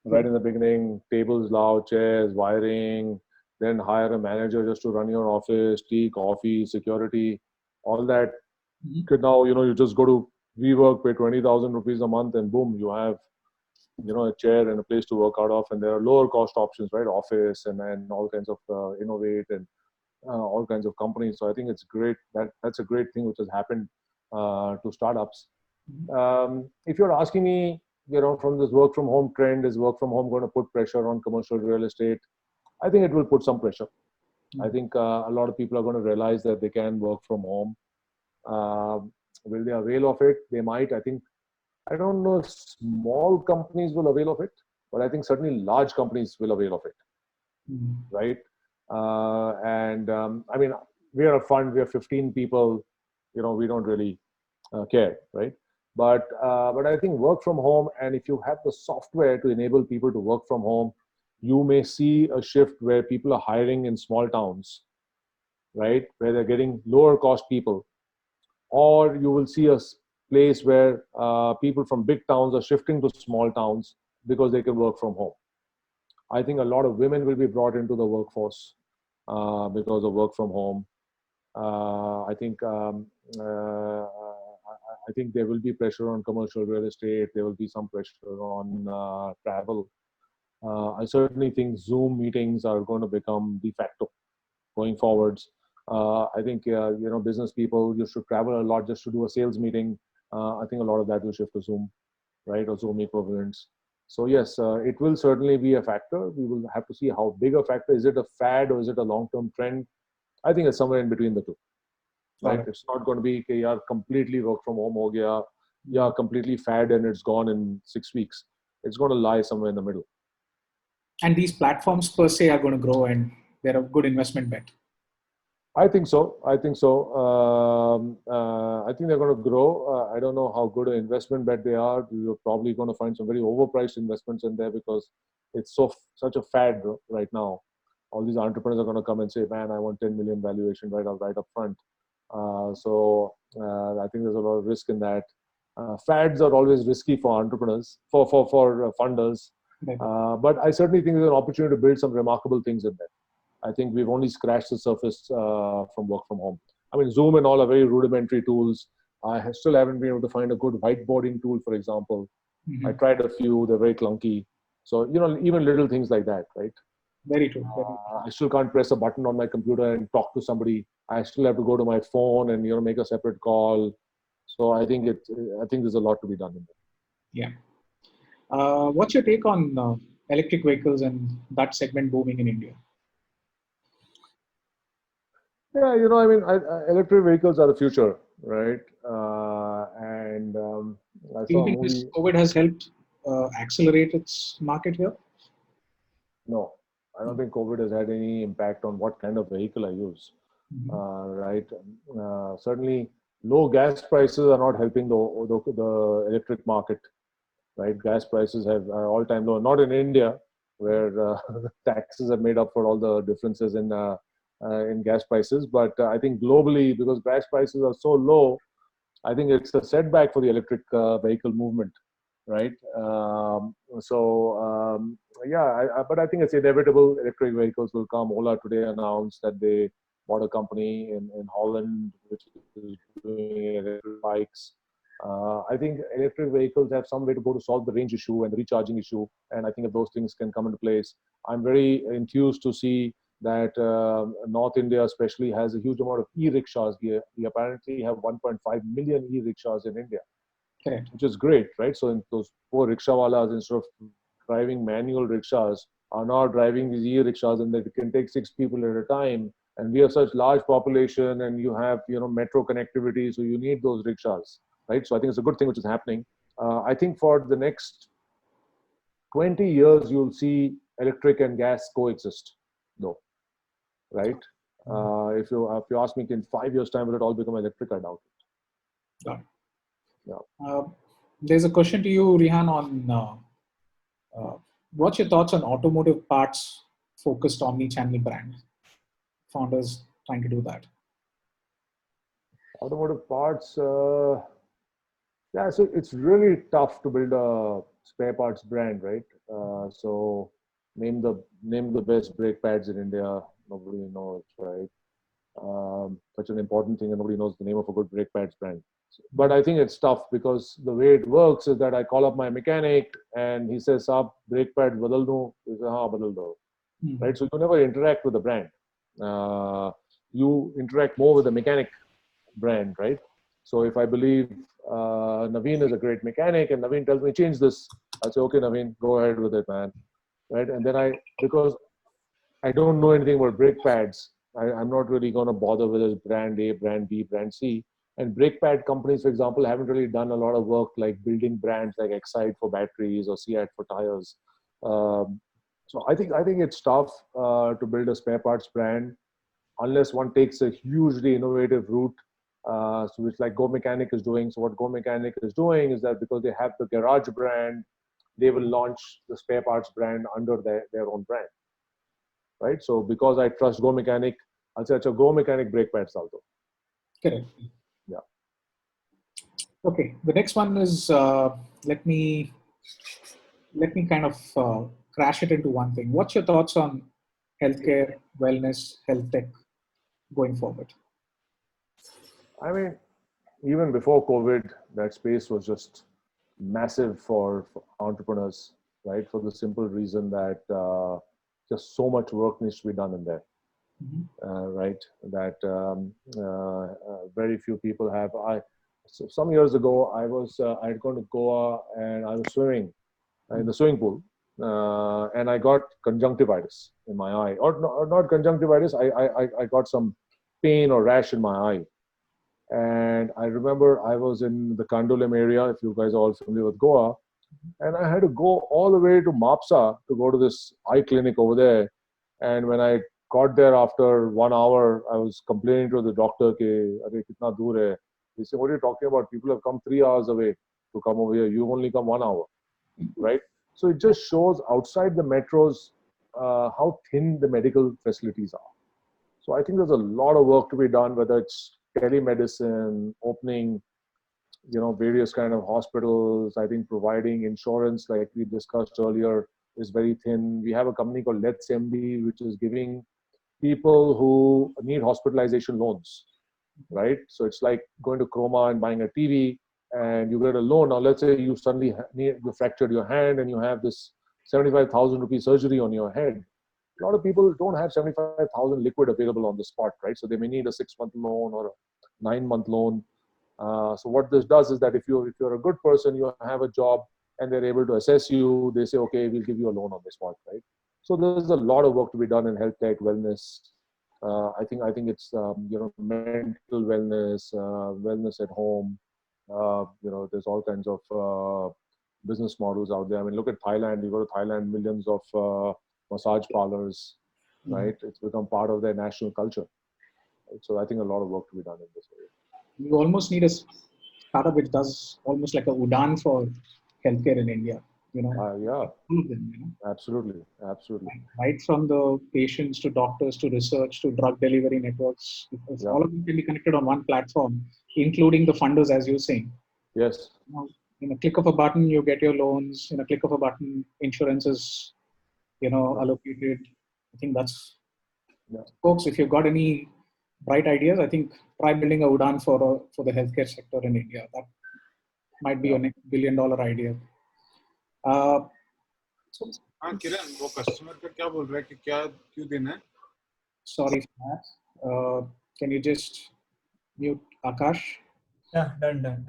Right in the beginning, tables, loud chairs, wiring, then hire a manager just to run your office, tea, coffee, security, all that. Now, you just go to WeWork, pay 20,000 rupees a month, and boom, you have, a chair and a place to work out of. And there are lower cost options, right? Office and all kinds of Innovate and all kinds of companies. So I think it's great. That's a great thing which has happened to startups. If you're asking me, from this work from home trend, is work from home going to put pressure on commercial real estate? I think it will put some pressure. I think a lot of people are going to realize that they can work from home. Will they avail of it? They might. I don't know if small companies will avail of it, but I think certainly large companies will avail of it, right? I mean, we are a fund, we are 15 people, we don't really care, right? But I think work from home, and if you have the software to enable people to work from home, you may see a shift where people are hiring in small towns, right? Where they're getting lower cost people. Or you will see a place where people from big towns are shifting to small towns because they can work from home. I think a lot of women will be brought into the workforce because of work from home. I think there will be pressure on commercial real estate. There will be some pressure on travel. I certainly think Zoom meetings are going to become de facto going forwards. I think business people used to travel a lot just to do a sales meeting. I think a lot of that will shift to Zoom, right, or Zoom equivalents. So yes, it will certainly be a factor. We will have to see how big a factor. Is it a fad or is it a long-term trend? I think it's somewhere in between the two. Right? It's not going to be completely work from home ho gaya, completely fad and it's gone in 6 weeks. It's going to lie somewhere in the middle. And these platforms per se are going to grow and they're a good investment bet. I think so. I think so. I think they're going to grow. I don't know how good an investment bet they are. You're probably going to find some very overpriced investments in there because it's such a fad right now. All these entrepreneurs are going to come and say, "Man, I want 10 million valuation right up front." I think there's a lot of risk in that. Fads are always risky for entrepreneurs, for funders. Right. But I certainly think there's an opportunity to build some remarkable things in there. I think we've only scratched the surface from work from home. I mean, Zoom and all are very rudimentary tools. I still haven't been able to find a good whiteboarding tool, for example. I tried a few; they're very clunky. So even little things like that, right? Very true. Very true. I still can't press a button on my computer and talk to somebody. I still have to go to my phone and make a separate call. So I think there's a lot to be done in Yeah. What's your take on electric vehicles and that segment booming in India? Yeah, electric vehicles are the future, right? I Do you saw a think this movie. COVID has helped accelerate its market here? No, I don't think COVID has had any impact on what kind of vehicle I use. Right? Certainly, low gas prices are not helping the electric market. Right? Gas prices have all-time low. Not in India, where taxes have made up for all the differences in gas prices. But I think globally, because gas prices are so low, I think it's a setback for the electric vehicle movement, right? But I think it's inevitable. Electric vehicles will come. Ola today announced that they bought a company in Holland which is doing electric bikes. I think electric vehicles have some way to go to solve the range issue and the recharging issue. And I think if those things can come into place, I'm very enthused to see that North India especially has a huge amount of e-rickshaws. We apparently have 1.5 million e-rickshaws in India, Correct. which is great, right? So those poor rickshawalas, instead of driving manual rickshaws, are now driving these e-rickshaws, and that can take 6 people at a time. And we have such large population, and you have metro connectivity, so you need those rickshaws, right? So I think it's a good thing which is happening. I think for the next 20 years, you'll see electric and gas coexist, though, right? If you ask me, in 5 years' time, will it all become electric? I doubt it. Got it. Yeah. There's a question to you, Rehan, on what's your thoughts on automotive parts focused omni-channel brand? Founders trying to do that. Automotive parts, yeah, so it's really tough to build a spare parts brand, right? So name the best brake pads in India. Nobody knows, right? Such an important thing, and nobody knows the name of a good brake pads brand. But I think it's tough because the way it works is that I call up my mechanic and he says, "Saab, brake pads badal do." He says, "Haan, badal do." Right? So you never interact with the brand. You interact more with the mechanic brand, right? So if I believe Naveen is a great mechanic and Naveen tells me change this, I say, "Okay, Naveen, go ahead with it, man." Right? And then because I don't know anything about brake pads, I'm not really going to bother whether it's brand A, brand B, brand C. And brake pad companies, for example, haven't really done a lot of work like building brands like Excite for batteries or Seat for tires. So I think it's tough to build a spare parts brand unless one takes a hugely innovative route, so which like Go Mechanic is doing. So what Go Mechanic is doing is that because they have the garage brand, they will launch the spare parts brand under their own brand. Right? So because I trust Go Mechanic, I'll say, "Go Mechanic brake pads also." Correct. Yeah. Okay. The next one is let me kind of crash it into one thing. What's your thoughts on healthcare, wellness, health tech going forward? I mean, even before COVID, that space was just massive for entrepreneurs, right? For the simple reason that just so much work needs to be done in there, right? That very few people have. So some years ago, I had gone to Goa and I was swimming in the swimming pool, and I got conjunctivitis in my eye, or not conjunctivitis. I got some pain or rash in my eye. And I remember I was in the Kandolim area, if you guys are all familiar with Goa, and I had to go all the way to Mapsa to go to this eye clinic over there. And when I got there after 1 hour. I was complaining to the doctor, ke, "Arey, kitna dur hai?" He said, "What are you talking about? People have come 3 hours away to come over here. You only come 1 hour, right?" So it just shows outside the metros how thin the medical facilities are. So I think there's a lot of work to be done, whether it's telemedicine, opening, various kind of hospitals. I think providing insurance, like we discussed earlier, is very thin. We have a company called Let's MD, which is giving people who need hospitalization loans, right? So it's like going to Chroma and buying a TV, and you get a loan. Now, let's say you suddenly you fractured your hand and you have this 75,000 rupee surgery on your head. A lot of people don't have 75,000 liquid available on the spot, right? So they may need a 6-month loan or a 9-month loan. So what this does is that if you're a good person, you have a job, and they're able to assess you, they say, okay, we'll give you a loan on the spot, right? So there's a lot of work to be done in health tech, wellness. I think it's mental wellness, wellness at home. There's all kinds of business models out there. I mean, look at Thailand. You go to Thailand, millions of massage parlors, right? It's become part of their national culture. Right? So I think a lot of work to be done in this area. You almost need a startup which does almost like a Udan for healthcare in India. Yeah, All of them. absolutely. Right from the patients to doctors to research to drug delivery networks, if all of them can be connected on one platform, including the funders, as you're saying. Yes. In a click of a button, you get your loans. In a click of a button, insurance is, allocated. I think that's, folks, if you've got any bright ideas, I think try building a Udan for the healthcare sector in India. That might be your next $1 billion idea. हाँ किरण, वो customer का क्या बोल रहा है कि क्या क्यों देना है? Sorry for that. Can you just mute Akash? Yeah, done.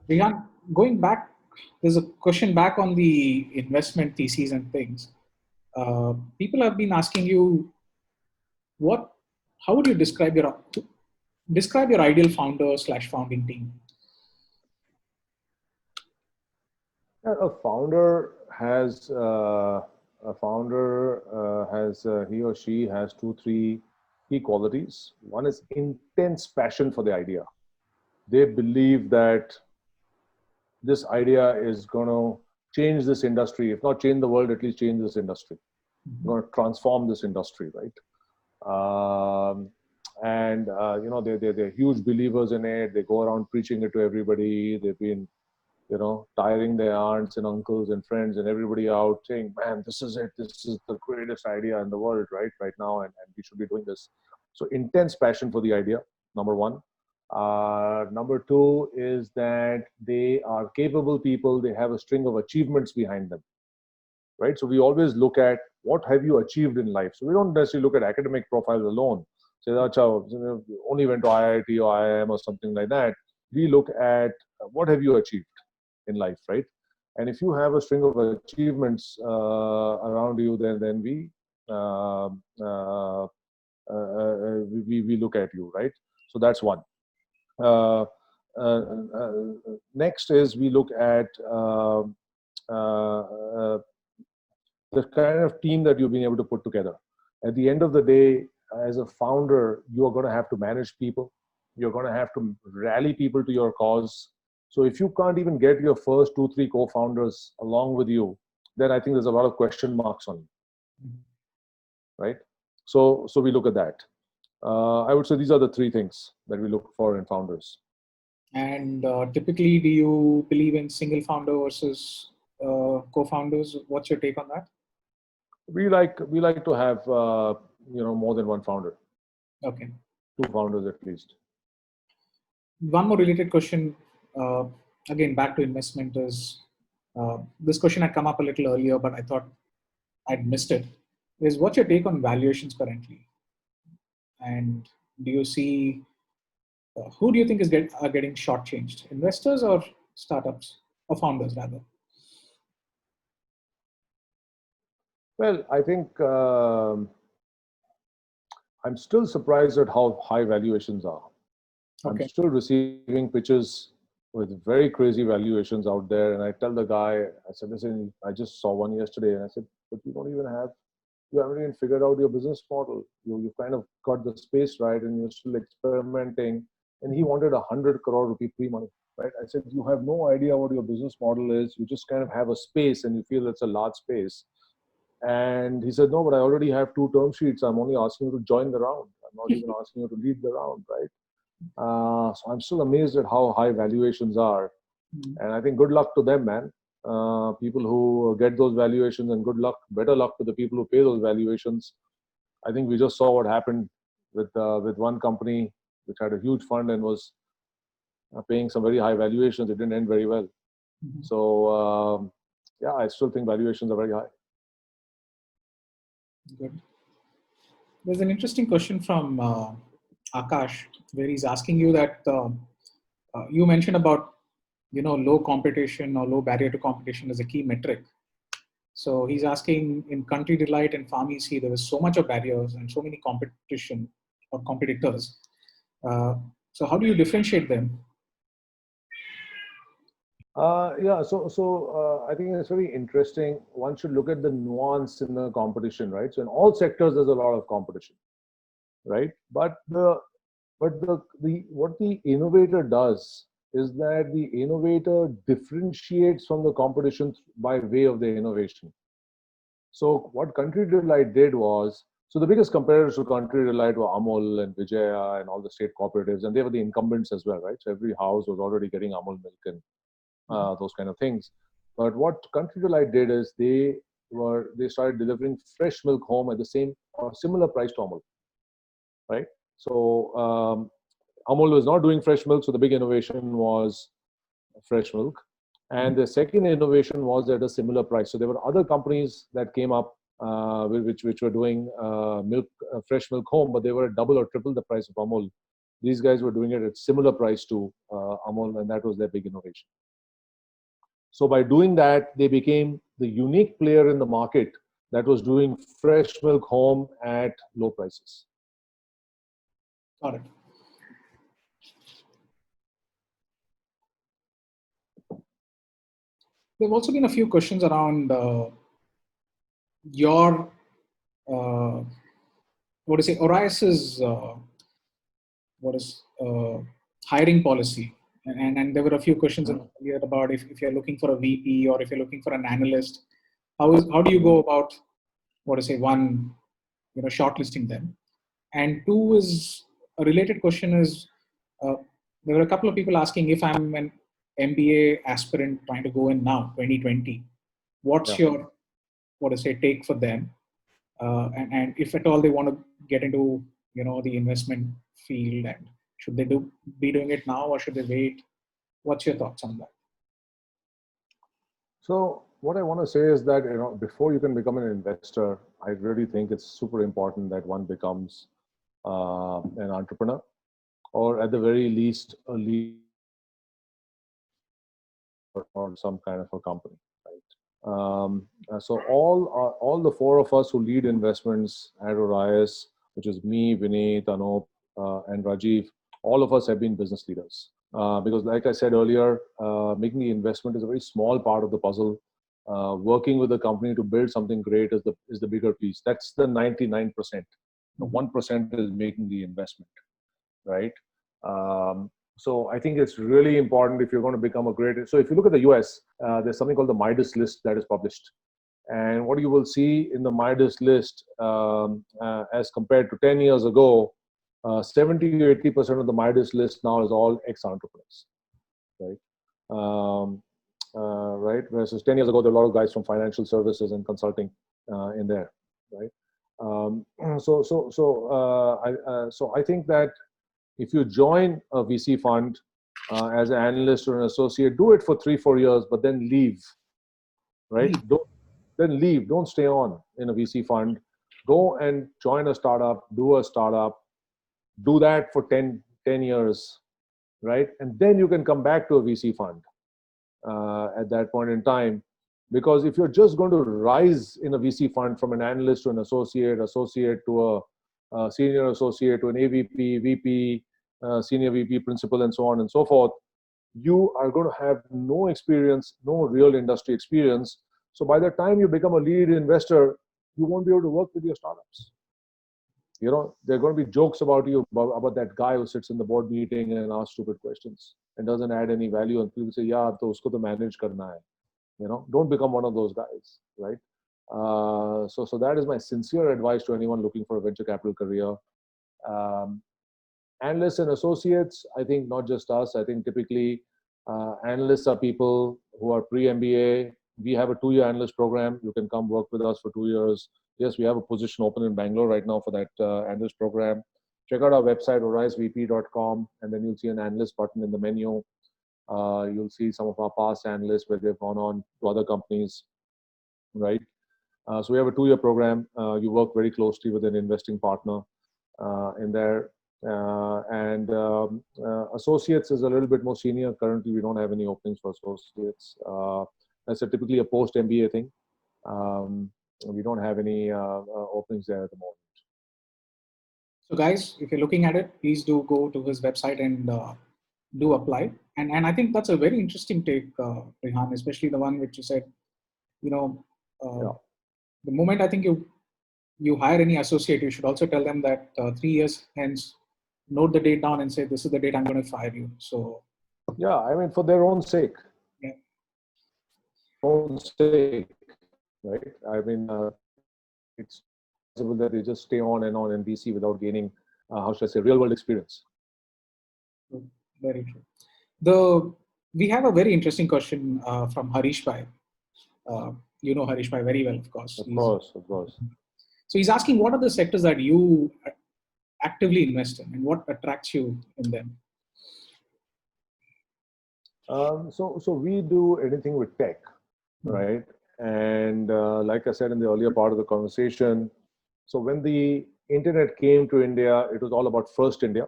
Rehan, going back, there's a question back on the investment theses and things. People have been asking you, how would you describe your ideal founder/founding team? A founder has he or she has 2-3 key qualities. One is intense passion for the idea. They believe that this idea is going to change this industry. If not change the world, at least change this industry. Going to transform this industry, right? They're huge believers in it. They go around preaching it to everybody. They've been tiring their aunts and uncles and friends and everybody out saying, man, this is it. This is the greatest idea in the world right now. And we should be doing this. So intense passion for the idea, number one. Number two is that they are capable people. They have a string of achievements behind them, right? So we always look at what have you achieved in life. So we don't necessarily look at academic profiles alone. Say, only went to IIT or IIM or something like that. We look at what have you achieved in life, right? And if you have a string of achievements around you, then we look at you, right? So that's one. Next is we look at the kind of team that you've been able to put together. At the end of the day, as a founder, you are going to have to manage people. You're going to have to rally people to your cause. So if you can't even get your first 2-3 co-founders along with you, then I think there's a lot of question marks on you, right? So we look at that. I would say these are the 3 things that we look for in founders. And typically, do you believe in single founder versus co-founders? What's your take on that? We like to have more than one founder. Okay. 2 founders at least. One more related question, again back to investment, is this question had come up a little earlier, but I thought I'd missed it. Is what's your take on valuations currently? And do you see who do you think are getting shortchanged? Investors or startups or founders rather? Well, I think I'm still surprised at how high valuations are. Okay. I'm still receiving pitches with very crazy valuations out there. And I tell the guy, I said, listen, I just saw one yesterday, and I said, but you haven't even figured out your business model. You've kind of got the space right, and you're still experimenting. And he wanted 100 crore rupee pre-money, right? I said, you have no idea what your business model is. You just kind of have a space, and you feel it's a large space. And he said, no, but I already have 2 term sheets. I'm only asking you to join the round. I'm not even asking you to lead the round, right? So I'm still amazed at how high valuations are. And I think good luck to them, man. People who get those valuations, and good luck, better luck to the people who pay those valuations. I think we just saw what happened with one company which had a huge fund and was paying some very high valuations. It didn't end very well. So yeah, I still think valuations are very high. Good. There's an interesting question from Akash, where he's asking you that you mentioned about low competition or low barrier to competition as a key metric. So he's asking, in Country Delight and PharmEasy, there was so much of barriers and so many competition or competitors. So how do you differentiate them? Yeah, so I think it's very interesting. One should look at the nuance in the competition, right? So in all sectors, there's a lot of competition, right? But what the innovator does is that the innovator differentiates from the competition by way of the innovation. So what Country Delight did was, so the biggest competitors to Country Delight were Amul and Vijaya and all the state cooperatives, and they were the incumbents as well, right? So every house was already getting Amul milk and those kind of things. But what Country Delight did is they started delivering fresh milk home at the same or similar price to Amul, right? So Amul was not doing fresh milk, so the big innovation was fresh milk. And the second innovation was at a similar price. So there were other companies that came up which were doing fresh milk home, but they were at double or triple the price of Amul. These guys were doing it at similar price to Amul, and that was their big innovation. So by doing that, they became the unique player in the market that was doing fresh milk home at low prices. Got it. There have also been a few questions around your, Orias's hiring policy. And there were a few questions earlier about if you're looking for a VP or if you're looking for an analyst, how do you go about, one, shortlisting them? And two is, a related question is, there were a couple of people asking, if I'm an MBA aspirant trying to go in now, 2020, what's your, take for them? And if at all they want to get into, the investment field, and should they be doing it now or should they wait? What's your thoughts on that? So what I want to say is that, before you can become an investor, I really think it's super important that one becomes an entrepreneur, or at the very least a lead or some kind of a company, right? So all the 4 of us who lead investments at Orias, which is me, Vineet, Anup, and Rajiv, all of us have been business leaders. Because like I said earlier, making the investment is a very small part of the puzzle. Working with the company to build something great is the bigger piece. That's the 99%. The 1% is making the investment, right? So I think it's really important if you're going to become a great. So if you look at the US, there's something called the Midas list that is published. And what you will see in the Midas list, as compared to 10 years ago, 70 to 80% of the Midas list now is all ex-entrepreneurs, right? Right. Versus 10 years ago, there were a lot of guys from financial services and consulting in there, right? So I think that if you join a VC fund as an analyst or an associate, do it for 3-4 years, but then leave, right? Then leave. Don't stay on in a VC fund. Go and join a startup, do a startup, do that for 10 years, right? And then you can come back to a VC fund at that point in time. Because if you're just going to rise in a VC fund from an analyst to an associate to a senior associate to an AVP, VP, senior VP, principal, and so on and so forth, you are going to have no experience, no real industry experience. So by the time you become a lead investor, you won't be able to work with your startups. You know, there are going to be jokes about you, about that guy who sits in the board meeting and asks stupid questions and doesn't add any value. And people say, yeah, to usko to manage karna hai. You know, don't become one of those guys, right? So that is my sincere advice to anyone looking for a venture capital career. Um, Analysts and associates, I think not just us, I think typically analysts are people who are pre-MBA. We have a 2-year analyst program. You can come work with us for 2 years. Yes, we have a position open in Bangalore right now for that analyst program. Check out our website, horizvp.com, and then you'll see an analyst button in the menu. You'll see some of our past analysts where they've gone on to other companies, right? So we have a 2-year program. You work very closely with an investing partner in there. Associates is a little bit more senior. Currently, we don't have any openings for associates. That's typically a post-MBA thing. We don't have any openings there at the moment. So guys, if you're looking at it, please do go to his website and do apply. And I think that's a very interesting take, Rehan, especially the one which you said, you know, the moment I think you hire any associate, you should also tell them that 3 years hence, note the date down and say, this is the date I'm going to fire you. So yeah, I mean, for their own sake. Yeah. Own sake, right? I mean, it's possible that they just stay on and on in BC without gaining, how should I say, real world experience. Very true. We have a very interesting question from Harish Bhai. You know Harish Bhai very well, of course. Of course. So he's asking, what are the sectors that you actively invest in and what attracts you in them? So we do anything with tech, right? And like I said in the earlier part of the conversation, so when the internet came to India, it was all about first India,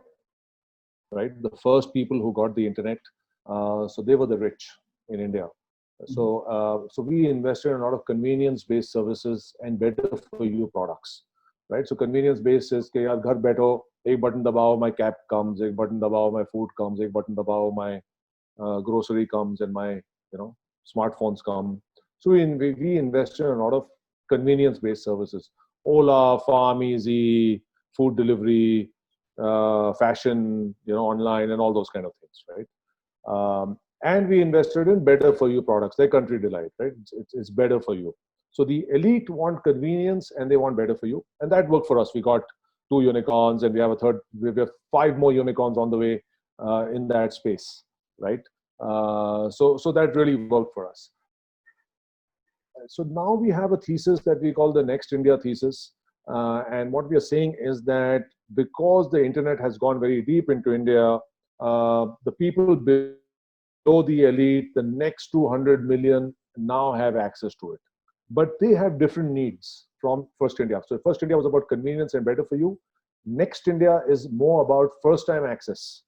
right? The first people who got the internet, so they were the rich in India. So we invested in a lot of convenience-based services and better for you products, right? So convenience-based is कि यार घर बैठो, एक button दबाओ, my cab comes, एक button दबाओ, my food comes, एक button दबाओ, my grocery comes, and my smartphones come. So we invested in a lot of convenience-based services: Ola, Farm Easy, food delivery, fashion, online, and all those kind of things, right? And we invested in better for you products, like Country Delight, right? It's better for you. So the elite want convenience and they want better for you, and that worked for us. We got 2 unicorns, and we have 5 more unicorns on the way in that space, right? So that really worked for us. So now we have a thesis that we call the Next India thesis. And what we are saying is that because the internet has gone very deep into India, the people below the elite, the next 200 million, now have access to it. But they have different needs from First India. So First India was about convenience and better for you. Next India is more about first-time access,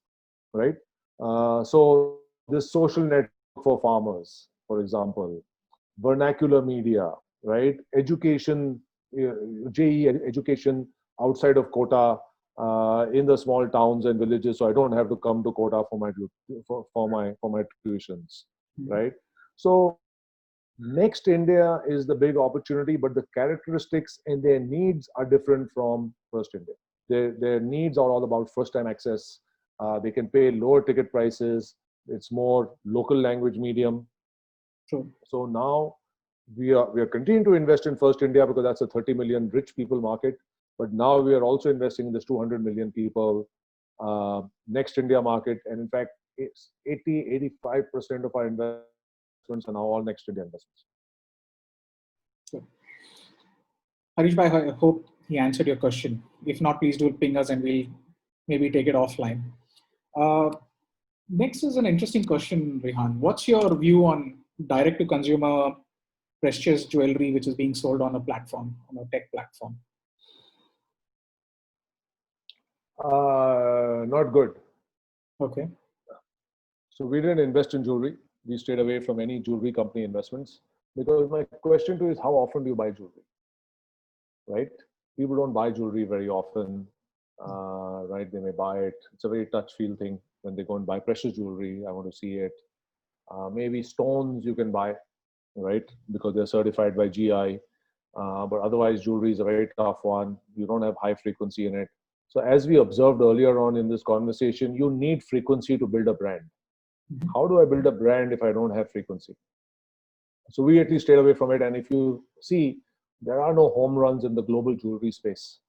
right? So this social network for farmers, for example, vernacular media, right? Education, JE education outside of Kota, in the small towns and villages, so I don't have to come to Kota for my tuitions, right? So Next India is the big opportunity, but the characteristics and their needs are different from First India. Their needs are all about first-time access. They can pay lower ticket prices. It's more local language medium. True. So now we are continuing to invest in First India because that's a 30 million rich people market. But now we are also investing in this 200 million people Next India market. And in fact, it's 85% of our investments are now all Next India investments. Sure. Harish Bhai, I hope he answered your question. If not, please do ping us and we'll maybe take it offline. Next is an interesting question, Rehan. What's your view on direct-to-consumer precious jewelry which is being sold on a platform, on a tech platform? Not good. Okay. So we didn't invest in jewelry. We stayed away from any jewelry company investments because my question to you is, how often do you buy jewelry? Right? People don't buy jewelry very often, right? They may buy it. It's a very touch-feel thing, when they go and buy precious jewelry, I want to see it. Maybe stones you can buy, right? Because they're certified by GI. But otherwise, jewelry is a very tough one. You don't have high frequency in it. So as we observed earlier on in this conversation, you need frequency to build a brand. How do I build a brand if I don't have frequency? So we at least stayed away from it. And if you see, there are no home runs in the global jewelry space.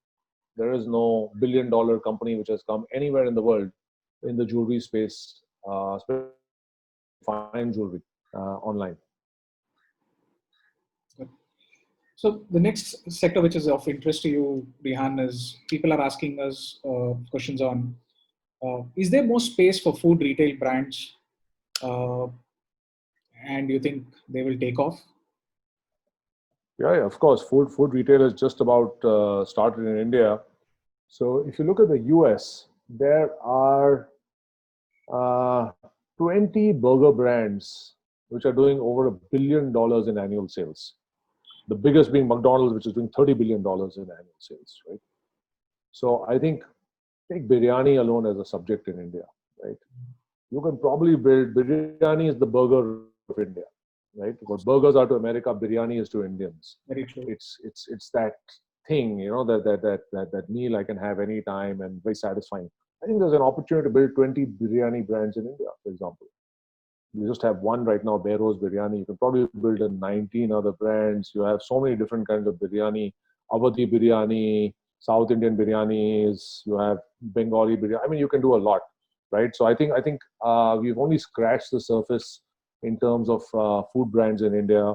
There is no billion-dollar company which has come anywhere in the world in the jewelry space, especially fine jewelry online. So the next sector which is of interest to you, Rehan, is people are asking us questions on, is there more space for food retail brands? And you think they will take off? Yeah, of course. Food retail is just about started in India. So if you look at the US, there are 20 burger brands which are doing over $1 billion in annual sales. The biggest being McDonald's, which is doing $30 billion in annual sales, right? So I think take biryani alone as a subject in India, right? You can probably build, biryani is the burger of India, right? What burgers are to America, biryani is to Indians. Very true. It's that thing, you know, that meal I can have anytime and very satisfying. I think there's an opportunity to build 20 biryani brands in India, for example. You just have one right now, Behroz Biryani. You can probably build in 19 other brands. You have so many different kinds of biryani, Awadhi biryani, South Indian biryanis. You have Bengali biryani. I mean, you can do a lot, right? So I think we've only scratched the surface in terms of food brands in India.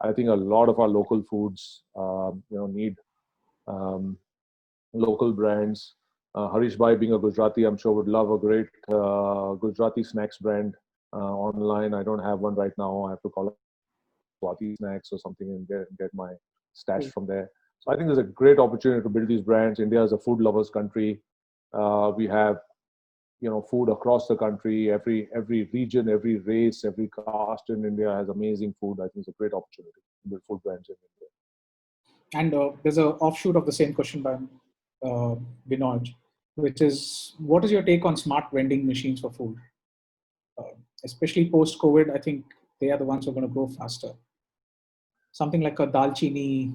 I think a lot of our local foods, need local brands. Harish Bhai, being a Gujarati, I'm sure would love a great Gujarati snacks brand. Online, I don't have one right now. I have to call up Swati Snacks or something and get my stash from there. So I think there's a great opportunity to build these brands. India is a food lovers country. We have, food across the country. Every region, every race, every caste in India has amazing food. I think it's a great opportunity to build food brands in India. And there's an offshoot of the same question by Binoj, which is, what is your take on smart vending machines for food? Especially post-COVID, I think they are the ones who are going to grow faster. Something like a Dalchini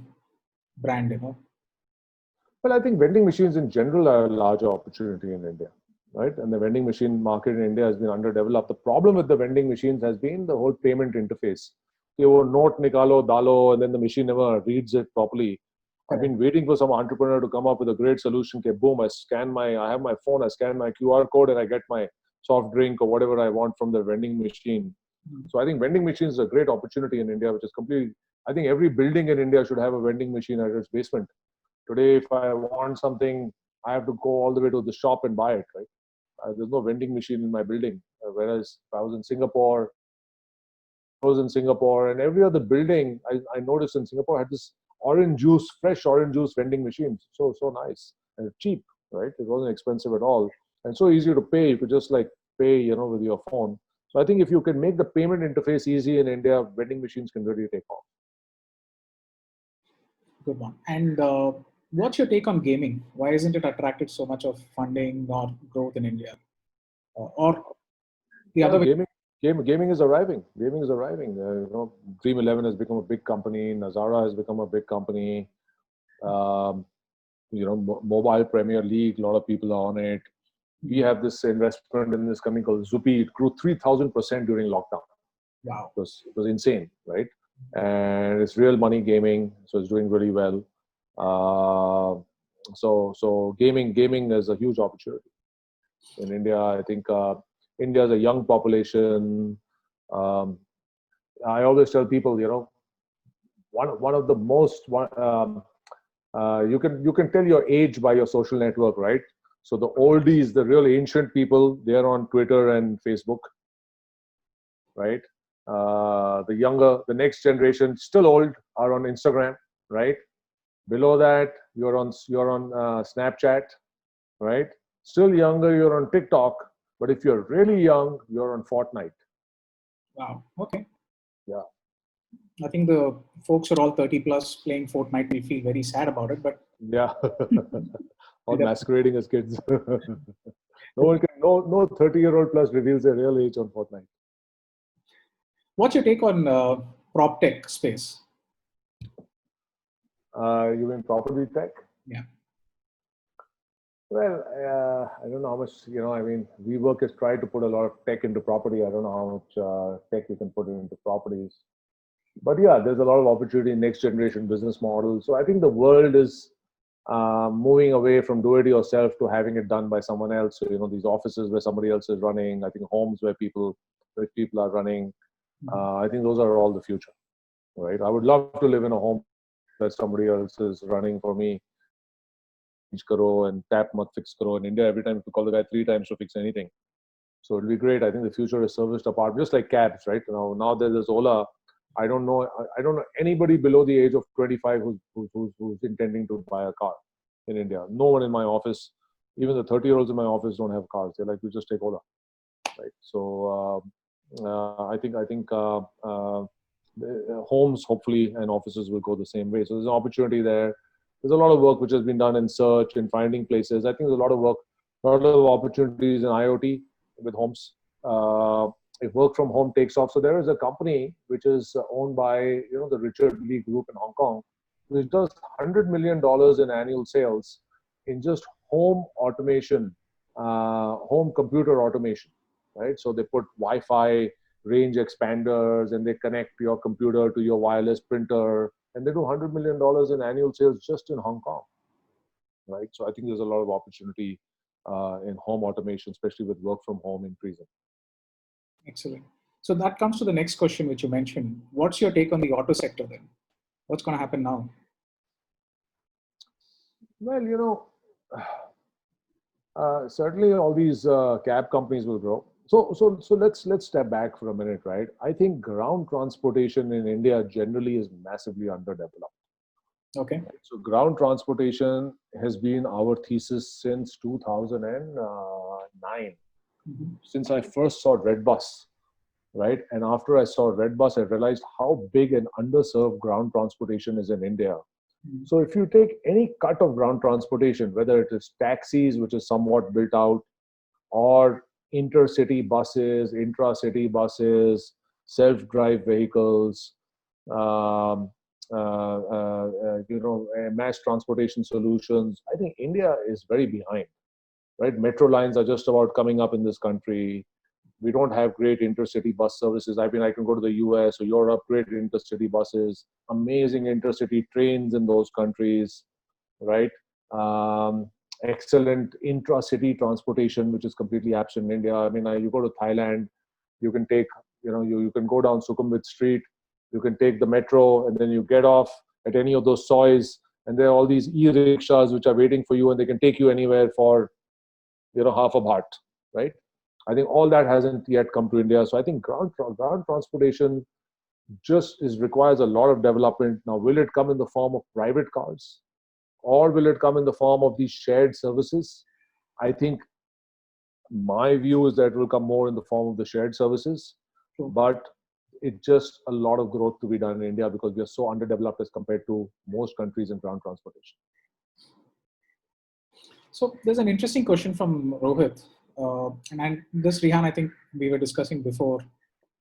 brand, Well, I think vending machines in general are a larger opportunity in India, right? And the vending machine market in India has been underdeveloped. The problem with the vending machines has been the whole payment interface. You note nikalo, dalo, and then the machine never reads it properly. I've been waiting for some entrepreneur to come up with a great solution. Okay, boom, I have my phone, I scan my QR code, and I get my soft drink or whatever I want from the vending machine. So I think vending machines is a great opportunity in India, which is completely, I think every building in India should have a vending machine at its basement. Today, if I want something, I have to go all the way to the shop and buy it, right? There's no vending machine in my building. Whereas if I was in Singapore, and every other building, I noticed in Singapore had this fresh orange juice vending machines. So nice and cheap, right? It wasn't expensive at all. And so easy to pay. You could just pay, with your phone. So I think if you can make the payment interface easy in India, vending machines can really take off. Good one. And what's your take on gaming? Why isn't it attracted so much of funding or growth in India? Or the other way? Gaming is arriving. Gaming is arriving. Dream 11 has become a big company. Nazara has become a big company. Mobile Premier League, a lot of people are on it. We have this investment in this company called Zupi. It grew 3,000% during lockdown. Wow. It was insane, right? And it's real money gaming, so it's doing really well. So gaming is a huge opportunity in India. I think India is a young population. I always tell people, one of the most you can tell your age by your social network, right? So the oldies, the real ancient people, they're on Twitter and Facebook, right? The next generation, still old, are on Instagram, right? Below that, you're on Snapchat, right? Still younger, you're on TikTok. But if you're really young, you're on Fortnite. Wow. Okay. Yeah. I think the folks are all 30 plus playing Fortnite. We feel very sad about it, but yeah, all masquerading as kids. No 30-year-old plus reveals their real age on Fortnite. What's your take on prop tech space? You mean property tech? Yeah. Well, I don't know how much, I mean, WeWork has tried to put a lot of tech into property. I don't know how much tech you can put into properties. But yeah, there's a lot of opportunity in next generation business models. So I think the world is moving away from do it yourself to having it done by someone else. So, these offices where somebody else is running, I think homes where people are running. I think those are all the future, right? I would love to live in a home where somebody else is running for me. Karo and tap mat fix karo. In India, every time you call the guy 3 times to fix anything. So it'll be great. I think the future is serviced apart, just like cabs, right? Now there's Ola. I don't know anybody below the age of 25 who's intending to buy a car in India. No one in my office, even the 30-year-olds in my office don't have cars. They're like, we just take Ola, right? So I think homes hopefully and offices will go the same way. So there's an opportunity there. There's a lot of work which has been done in search and finding places. I think there's a lot of work, a lot of opportunities in IoT with homes. If work from home takes off, so there is a company which is owned by the Richard Lee Group in Hong Kong, which does $100 million in annual sales in just home automation, home computer automation, right? So they put Wi-Fi range expanders and they connect your computer to your wireless printer. And they do $100 million in annual sales just in Hong Kong, right? So I think there's a lot of opportunity in home automation, especially with work from home increasing. Excellent. So that comes to the next question, which you mentioned. What's your take on the auto sector then? What's going to happen now? Well, certainly all these cab companies will grow. So let's step back for a minute, right? I think ground transportation in India generally is massively underdeveloped. Okay. So ground transportation has been our thesis since 2009, since I first saw Redbus, right? And after I saw Redbus, I realized how big and underserved ground transportation is in India. So if you take any cut of ground transportation, whether it is taxis, which is somewhat built out, or intercity buses, intra-city buses, self-drive vehicles, mass transportation solutions, I think India is very behind, right? Metro lines are just about coming up in this country. We don't have great intercity bus services. I can go to the US or Europe, great intercity buses, amazing intercity trains in those countries, right? Excellent intra-city transportation, which is completely absent in India. I mean, you go to Thailand, you can take, you can go down Sukhumvit Street, you can take the metro, and then you get off at any of those sois, and there are all these e-rickshaws which are waiting for you, and they can take you anywhere for, half a baht, right? I think all that hasn't yet come to India. So I think ground transportation just requires a lot of development. Now, will it come in the form of private cars? Or will it come in the form of these shared services? I think my view is that it will come more in the form of the shared services. But it's just a lot of growth to be done in India because we are so underdeveloped as compared to most countries in ground transportation. So there's an interesting question from Rohit. And this, Rehan, I think we were discussing before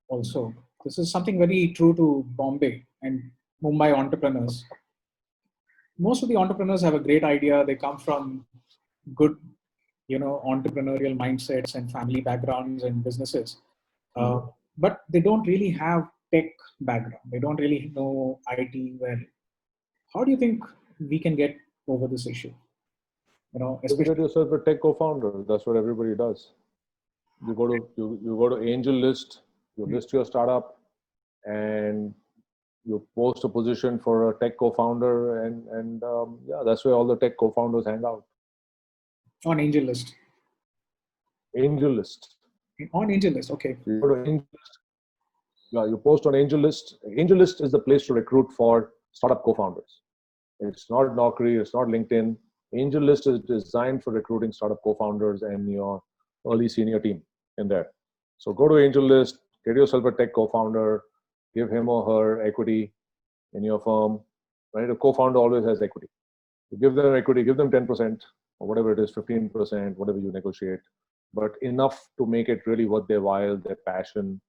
also. This is something very true to Bombay and Mumbai entrepreneurs. Most of the entrepreneurs have a great idea. They come from good, entrepreneurial mindsets and family backgrounds and businesses. But they don't really have tech background. They don't really know IT well. How do you think we can get over this issue? You get yourself a tech co-founder. That's what everybody does. You go to AngelList, you list your startup, and you post a position for a tech co-founder, and that's where all the tech co-founders hang out. On AngelList. AngelList. On AngelList, okay. You go to AngelList. Yeah, you post on AngelList. AngelList is the place to recruit for startup co-founders. It's not Naukri, it's not LinkedIn. AngelList is designed for recruiting startup co-founders and your early senior team in there. So go to AngelList, get yourself a tech co-founder, give him or her equity in your firm, right? A co-founder always has equity. You give them equity, give them 10% or whatever it is, 15%, whatever you negotiate. but enough to make it really worth their while, their passion.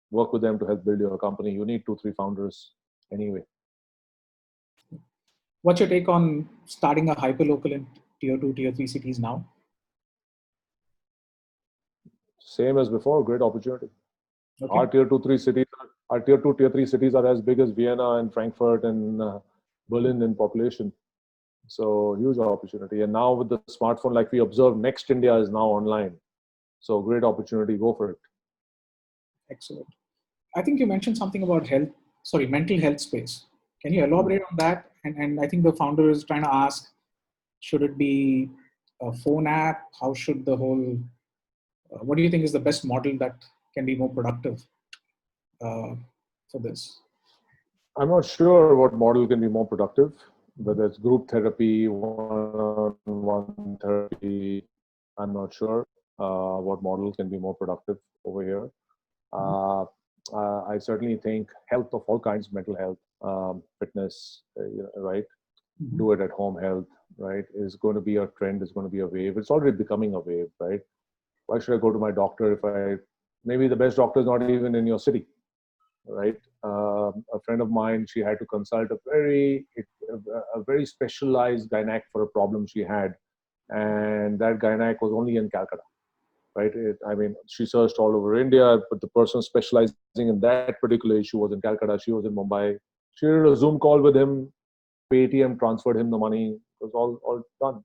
Work with them to help build your company. You need 2-3 founders anyway. What's your take on starting a hyperlocal in tier 2, tier 3 cities now? Same as before, great opportunity. Okay. Our tier 2, 3 cities, our tier 2, tier 3 cities are as big as Vienna and Frankfurt and Berlin in population. So huge opportunity. And now with the smartphone, like we observe, Next India is now online. So great opportunity, go for it. Excellent. I think you mentioned something about mental health space. Can you elaborate on that? And I think the founder is trying to ask, should it be a phone app? How should the whole, what do you think is the best model that can be more productive for this? I'm not sure what model can be more productive, whether it's group therapy, one-on-one therapy. I'm not sure what model can be more productive over here. I certainly think health of all kinds, mental health, fitness, right? Do it at home health, right? Is going to be a trend, is going to be a wave. It's already becoming a wave, right? Why should I go to my doctor if maybe the best doctor is not even in your city, right? A friend of mine, she had to consult a very specialized gynac for a problem she had. And that gynac was only in Calcutta. Right? She searched all over India, but the person specializing in that particular issue was in Calcutta. She was in Mumbai. She did a Zoom call with him. Paytm transferred him the money. It was all done.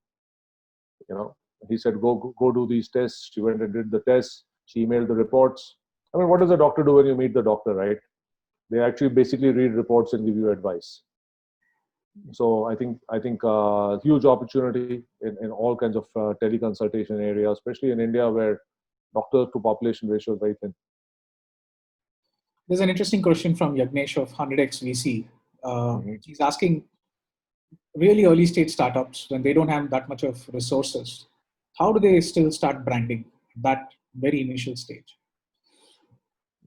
He said, go do these tests. She went and did the tests. She emailed the reports. What does a doctor do when you meet the doctor, right? They actually basically read reports and give you advice. So I think huge opportunity in all kinds of teleconsultation areas, especially in India where doctor to population ratio is very thin. There's an interesting question from Yagnesh of 100x VC. He's asking, really early stage startups, when they don't have that much of resources, how do they still start branding that very initial stage?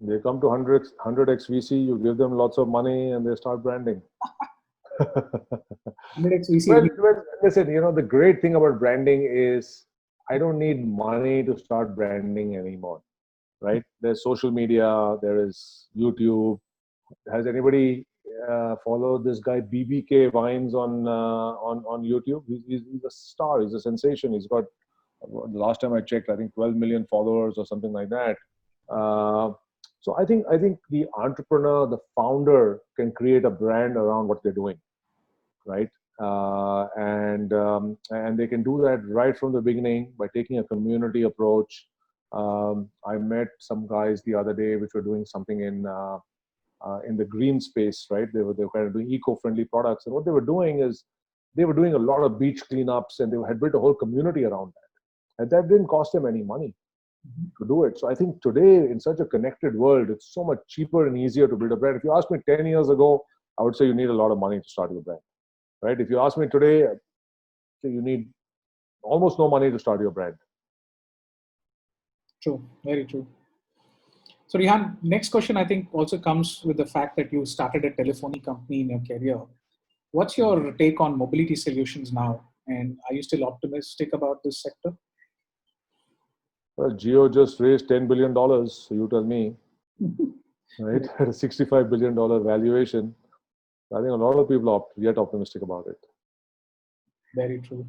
They come to 100x VC, you give them lots of money and they start branding. 100x VC. Well, listen, the great thing about branding is I don't need money to start branding anymore, right? There's social media, there is YouTube. Has anybody followed this guy BBK Vines on YouTube? He's a star. He's a sensation. He's got, the last time I checked, I think 12 million followers or something like that. So I think the entrepreneur, the founder, can create a brand around what they're doing, right? And they can do that right from the beginning by taking a community approach. I met some guys the other day which were doing something in the green space, right? They were kind of doing eco-friendly products, and what they were doing is they were doing a lot of beach cleanups, and they had built a whole community around that, and that didn't cost them any money to do it. So I think today, in such a connected world, it's so much cheaper and easier to build a brand. If you asked me 10 years ago, I would say you need a lot of money to start your brand, right? If you ask me today, you need almost no money to start your brand. True, very true. So Rehan, next question I think also comes with the fact that you started a telephony company in your career. What's your take on mobility solutions now? And are you still optimistic about this sector? Well, Jio just raised $10 billion, so you tell me, right? At a $65 billion valuation. I think a lot of people are yet optimistic about it. Very true.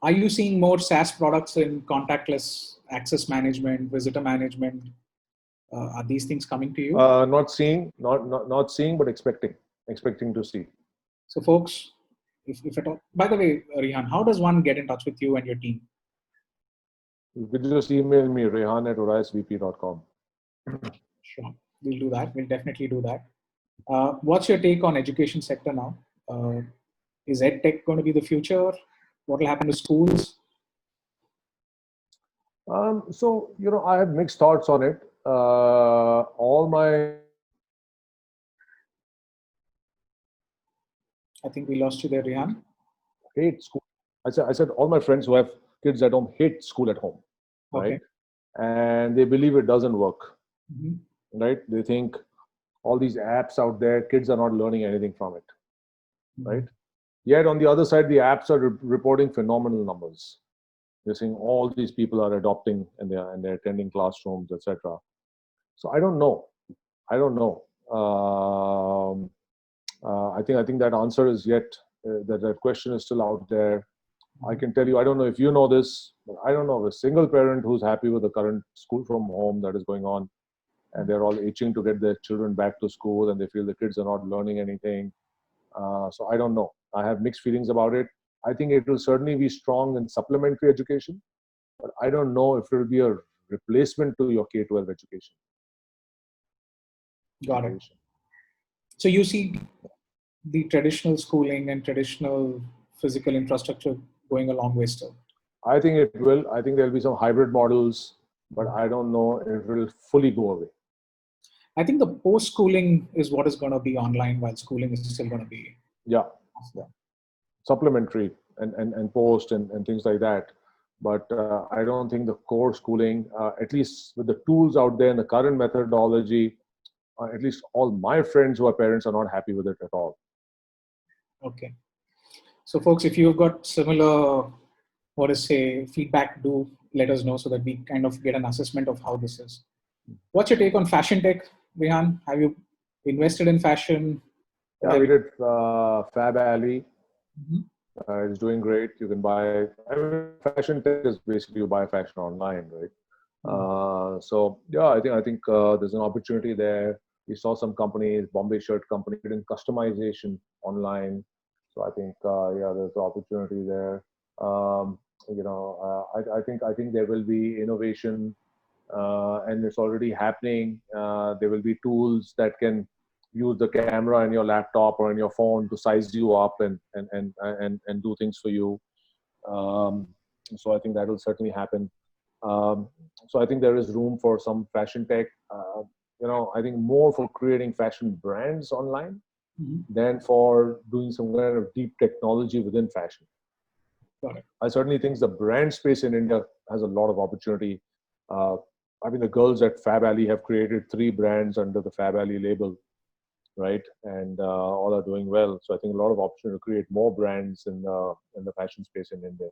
Are you seeing more SaaS products in contactless access management, visitor management? Are these things coming to you? Not seeing, but expecting to see. So folks, if at all, by the way, Rehan, how does one get in touch with you and your team? You could just email me, rehan@orayasvp.com. Sure, we'll do that. We'll definitely do that. What's your take on education sector now? Is EdTech going to be the future? What will happen to schools? So, I have mixed thoughts on it. I think we lost you there, Rehan. Hate school. I said all my friends who have kids at home hate school at home, Okay. right? And they believe it doesn't work, right? They think all these apps out there, kids are not learning anything from it, right? Yet on the other side, the apps are reporting phenomenal numbers, You're seeing all these people are adopting and they're attending classrooms, etc. So I don't know. I don't know. I think that answer is yet that question is still out there. I can tell you, I don't know if you know this, but I don't know of a single parent who's happy with the current school from home that is going on, and they're all itching to get their children back to school, and they feel the kids are not learning anything. So I don't know. I have mixed feelings about it. I think it will certainly be strong in supplementary education, but I don't know if it will be a replacement to your K-12 education. Got it. So you see the traditional schooling and traditional physical infrastructure going a long way still? I think it will. I think there'll be some hybrid models, but I don't know if it will fully go away. I think the post-schooling is what is going to be online, while schooling is still going to be supplementary and post and things like that. But I don't think the core schooling, at least with the tools out there and the current methodology, at least all my friends who are parents are not happy with it at all. Okay. So folks, if you've got similar, feedback, do let us know so that we kind of get an assessment of how this is. What's your take on fashion tech, Rehan? Have you invested in fashion? Yeah, we did Fab Alley. It's doing great. You can buy, fashion tech is basically you buy fashion online, right? So yeah, I think there's an opportunity there. We saw some companies, Bombay Shirt Company, doing customization online. So I think there's an opportunity there. I think there will be innovation, and it's already happening. There will be tools that can use the camera in your laptop or in your phone to size you up and do things for you. So I think that will certainly happen. So I think there is room for some fashion tech. I think more for creating fashion brands online than for doing some kind of deep technology within fashion. Got it. I certainly think the brand space in India has a lot of opportunity. The girls at Fab Alley have created 3 brands under the Fab Alley label, right? And all are doing well. So I think a lot of opportunity to create more brands in the fashion space in India.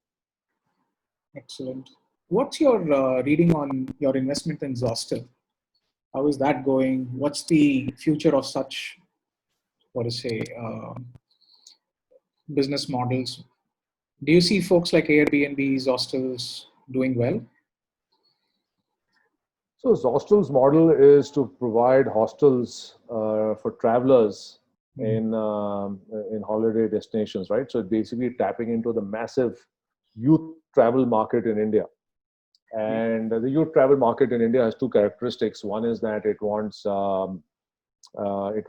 Excellent. What's your reading on your investment in Zostel? How is that going? What's the future of such, business models? Do you see folks like Airbnb, Zostels doing well? So Zostel's model is to provide hostels for travelers in holiday destinations, right? So basically tapping into the massive youth travel market in India. And the youth travel market in India has 2 characteristics. One is that it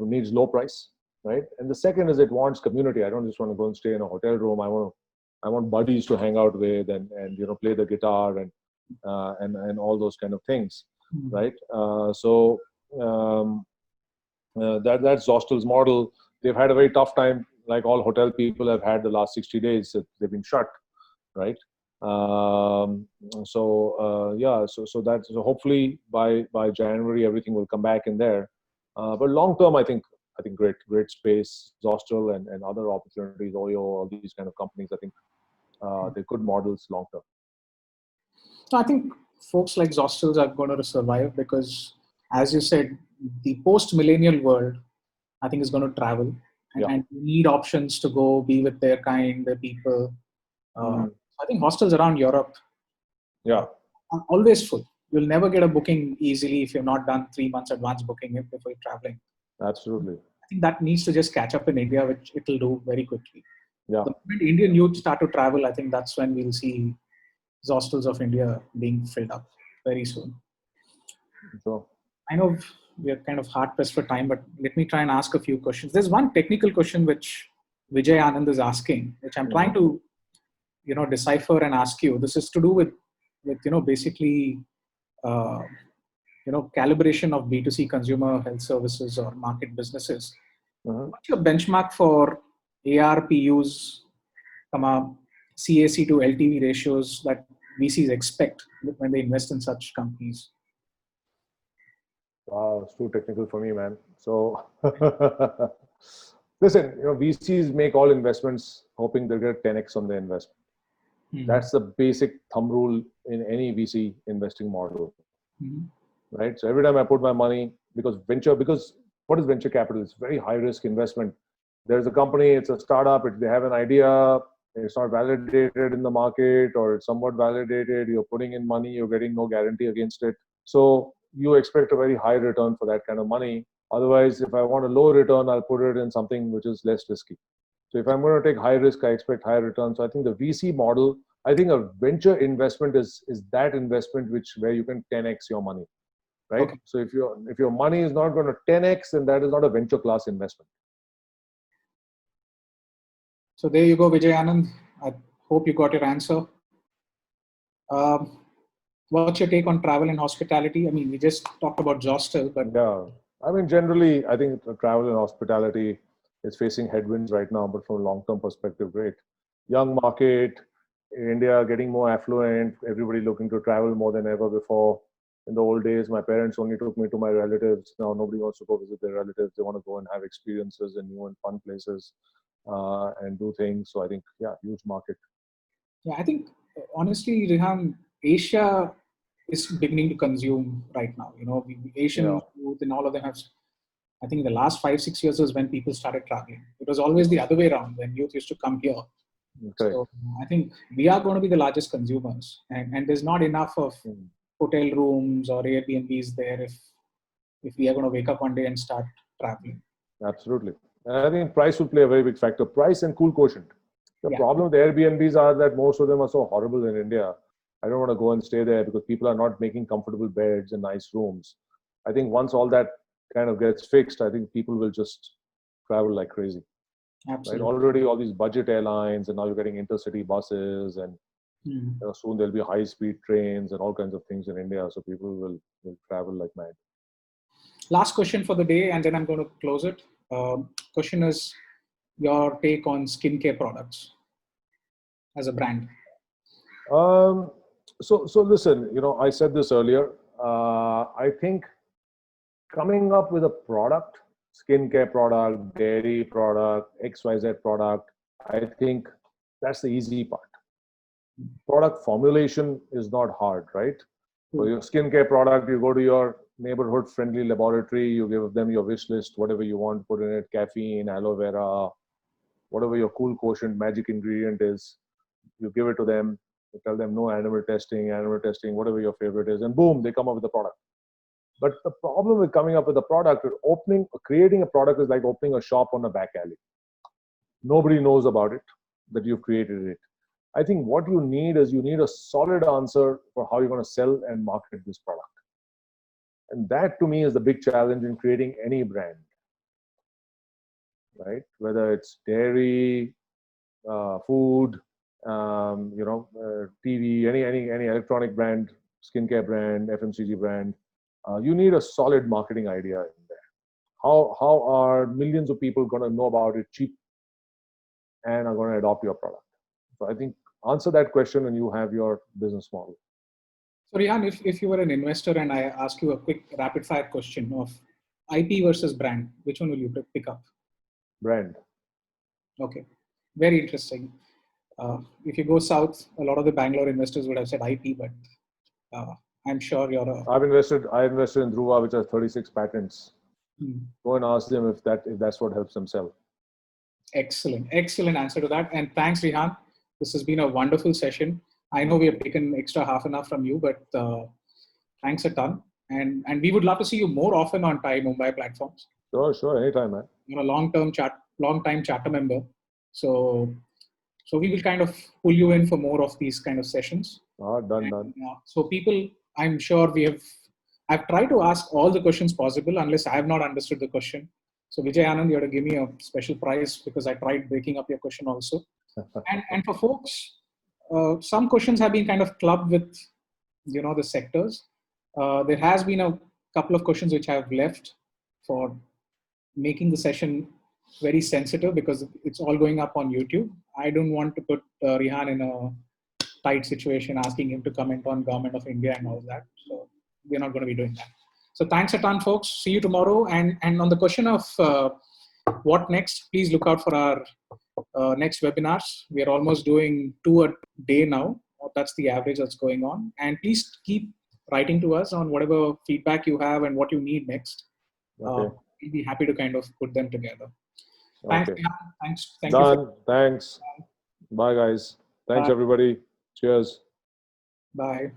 needs low price, right? And the second is it wants community. I don't just want to go and stay in a hotel room. I want buddies to hang out with and play the guitar and all those kind of things, right? That's Zostel's model. They've had a very tough time, like all hotel people have had the last 60 days. They've been shut, right? So hopefully by January everything will come back in there. But long term, I think great space, Zostel and other opportunities, Oyo, all these kind of companies. I think they're good models long term. So I think folks like Zostels are going to survive because, as you said, the post-millennial world, I think, is going to travel and need options to go be with their kind, their people. I think hostels around Europe are always full. You'll never get a booking easily if you've not done 3 months advance booking before you're traveling. Absolutely. I think that needs to just catch up in India, which it will do very quickly. Yeah. The moment Indian youth start to travel, I think that's when we'll see hostels of India being filled up very soon. So I know we're kind of hard pressed for time, but let me try and ask a few questions. There's one technical question which Vijay Anand is asking, which I'm trying to decipher and ask you. This is to do with basically calibration of B2C consumer health services or market businesses. What's your benchmark for ARPUs, CAC to LTV ratios that VCs expect when they invest in such companies? Wow, it's too technical for me, man. So listen, VCs make all investments hoping they'll get 10x on their investment. That's the basic thumb rule in any VC investing model, right? So every time I put my money, because what is venture capital? It's very high risk investment. There's a company, it's a startup, they have an idea, it's not validated in the market, or it's somewhat validated, you're putting in money, you're getting no guarantee against it. So you expect a very high return for that kind of money. Otherwise, if I want a low return, I'll put it in something which is less risky. So if I'm going to take high risk, I expect high return. So I think the VC model, I think a venture investment is that investment where you can 10x your money, right? Okay. So if your money is not going to 10x, then that is not a venture class investment. So there you go, Vijay Anand. I hope you got your answer. What's your take on travel and hospitality? I mean, we just talked about Jostel, but yeah, I mean, generally, I think travel and hospitality is facing headwinds right now, but from a long-term perspective, great. Young market, India getting more affluent, everybody looking to travel more than ever before. In the old days, my parents only took me to my relatives. Now nobody wants to go visit their relatives. They want to go and have experiences in new and fun places and do things. So I think, yeah, huge market. yeah, I think Hmm. honestly, Rehan, Asia is beginning to consume right now. You know, the Asian Yeah. youth and all of them have. I think the last 5-6 years is when people started traveling. It was always the other way around when youth used to come here. Correct. So I think we are going to be the largest consumers, and there's not enough of Hmm. hotel rooms or Airbnbs there if we are going to wake up one day and start traveling. Absolutely. And I think price will play a very big factor. Price and cool quotient. The Yeah. problem with Airbnbs are that most of them are so horrible in India. I don't want to go and stay there because people are not making comfortable beds and nice rooms. I think once all that kind of gets fixed, I think people will just travel like crazy. Right? Absolutely. Already all these budget airlines, and now you're getting intercity buses, and soon there'll be high-speed trains and all kinds of things in India. So people will travel like mad. Last question for the day, and then I'm going to close it. Question is your take on skincare products as a brand. So listen, I said this earlier. I think coming up with a product, skincare product, dairy product, XYZ product, I think that's the easy part. Product formulation is not hard, right? For your skincare product, you go to your neighborhood friendly laboratory, you give them your wish list, whatever you want, put in it, caffeine, aloe vera, whatever your cool quotient magic ingredient is, you give it to them, you tell them no animal testing, whatever your favorite is, and boom, they come up with a product. But the problem with coming up with a product, creating a product is like opening a shop on a back alley. Nobody knows about it, that you've created it. I think what you need is a solid answer for how you're going to sell and market this product. And that to me is the big challenge in creating any brand, right? Whether it's dairy, food, TV, any electronic brand, skincare brand, FMCG brand, you need a solid marketing idea in there. How are millions of people going to know about it cheap and are going to adopt your product? So I think answer that question and you have your business model. So Rehan, if you were an investor and I ask you a quick rapid fire question of IP versus brand, which one will you pick up? Brand. Okay, very interesting. If you go south, a lot of the Bangalore investors would have said IP, but I'm sure you're a... I invested in Dhruva, which has 36 patents. Go and ask them if that's what helps them sell. Excellent answer to that. And thanks, Rehan. This has been a wonderful session. I know we have taken extra half an hour from you, but thanks a ton. And we would love to see you more often on TiE Mumbai platforms. Sure, anytime, man. You're a long-time charter member. So we will kind of pull you in for more of these kind of sessions. Done. So people, I'm sure I've tried to ask all the questions possible unless I have not understood the question. So Vijay Anand, you have to give me a special prize because I tried breaking up your question also. and for folks, some questions have been kind of clubbed with, the sectors. There has been a couple of questions which I have left for making the session very sensitive because it's all going up on YouTube. I don't want to put Rehan in a tight situation asking him to comment on Government of India and all that. So we're not going to be doing that. So thanks a ton, folks. See you tomorrow. And on the question of what next, please look out for our next webinars. We are almost doing 2 a day now. That's the average that's going on. And please keep writing to us on whatever feedback you have and what you need next. Okay. We'll be happy to kind of put them together. Thanks. Okay. Thanks. Thank Done. you. Thanks. Bye, guys. Thanks, Bye. everybody. Cheers. Bye.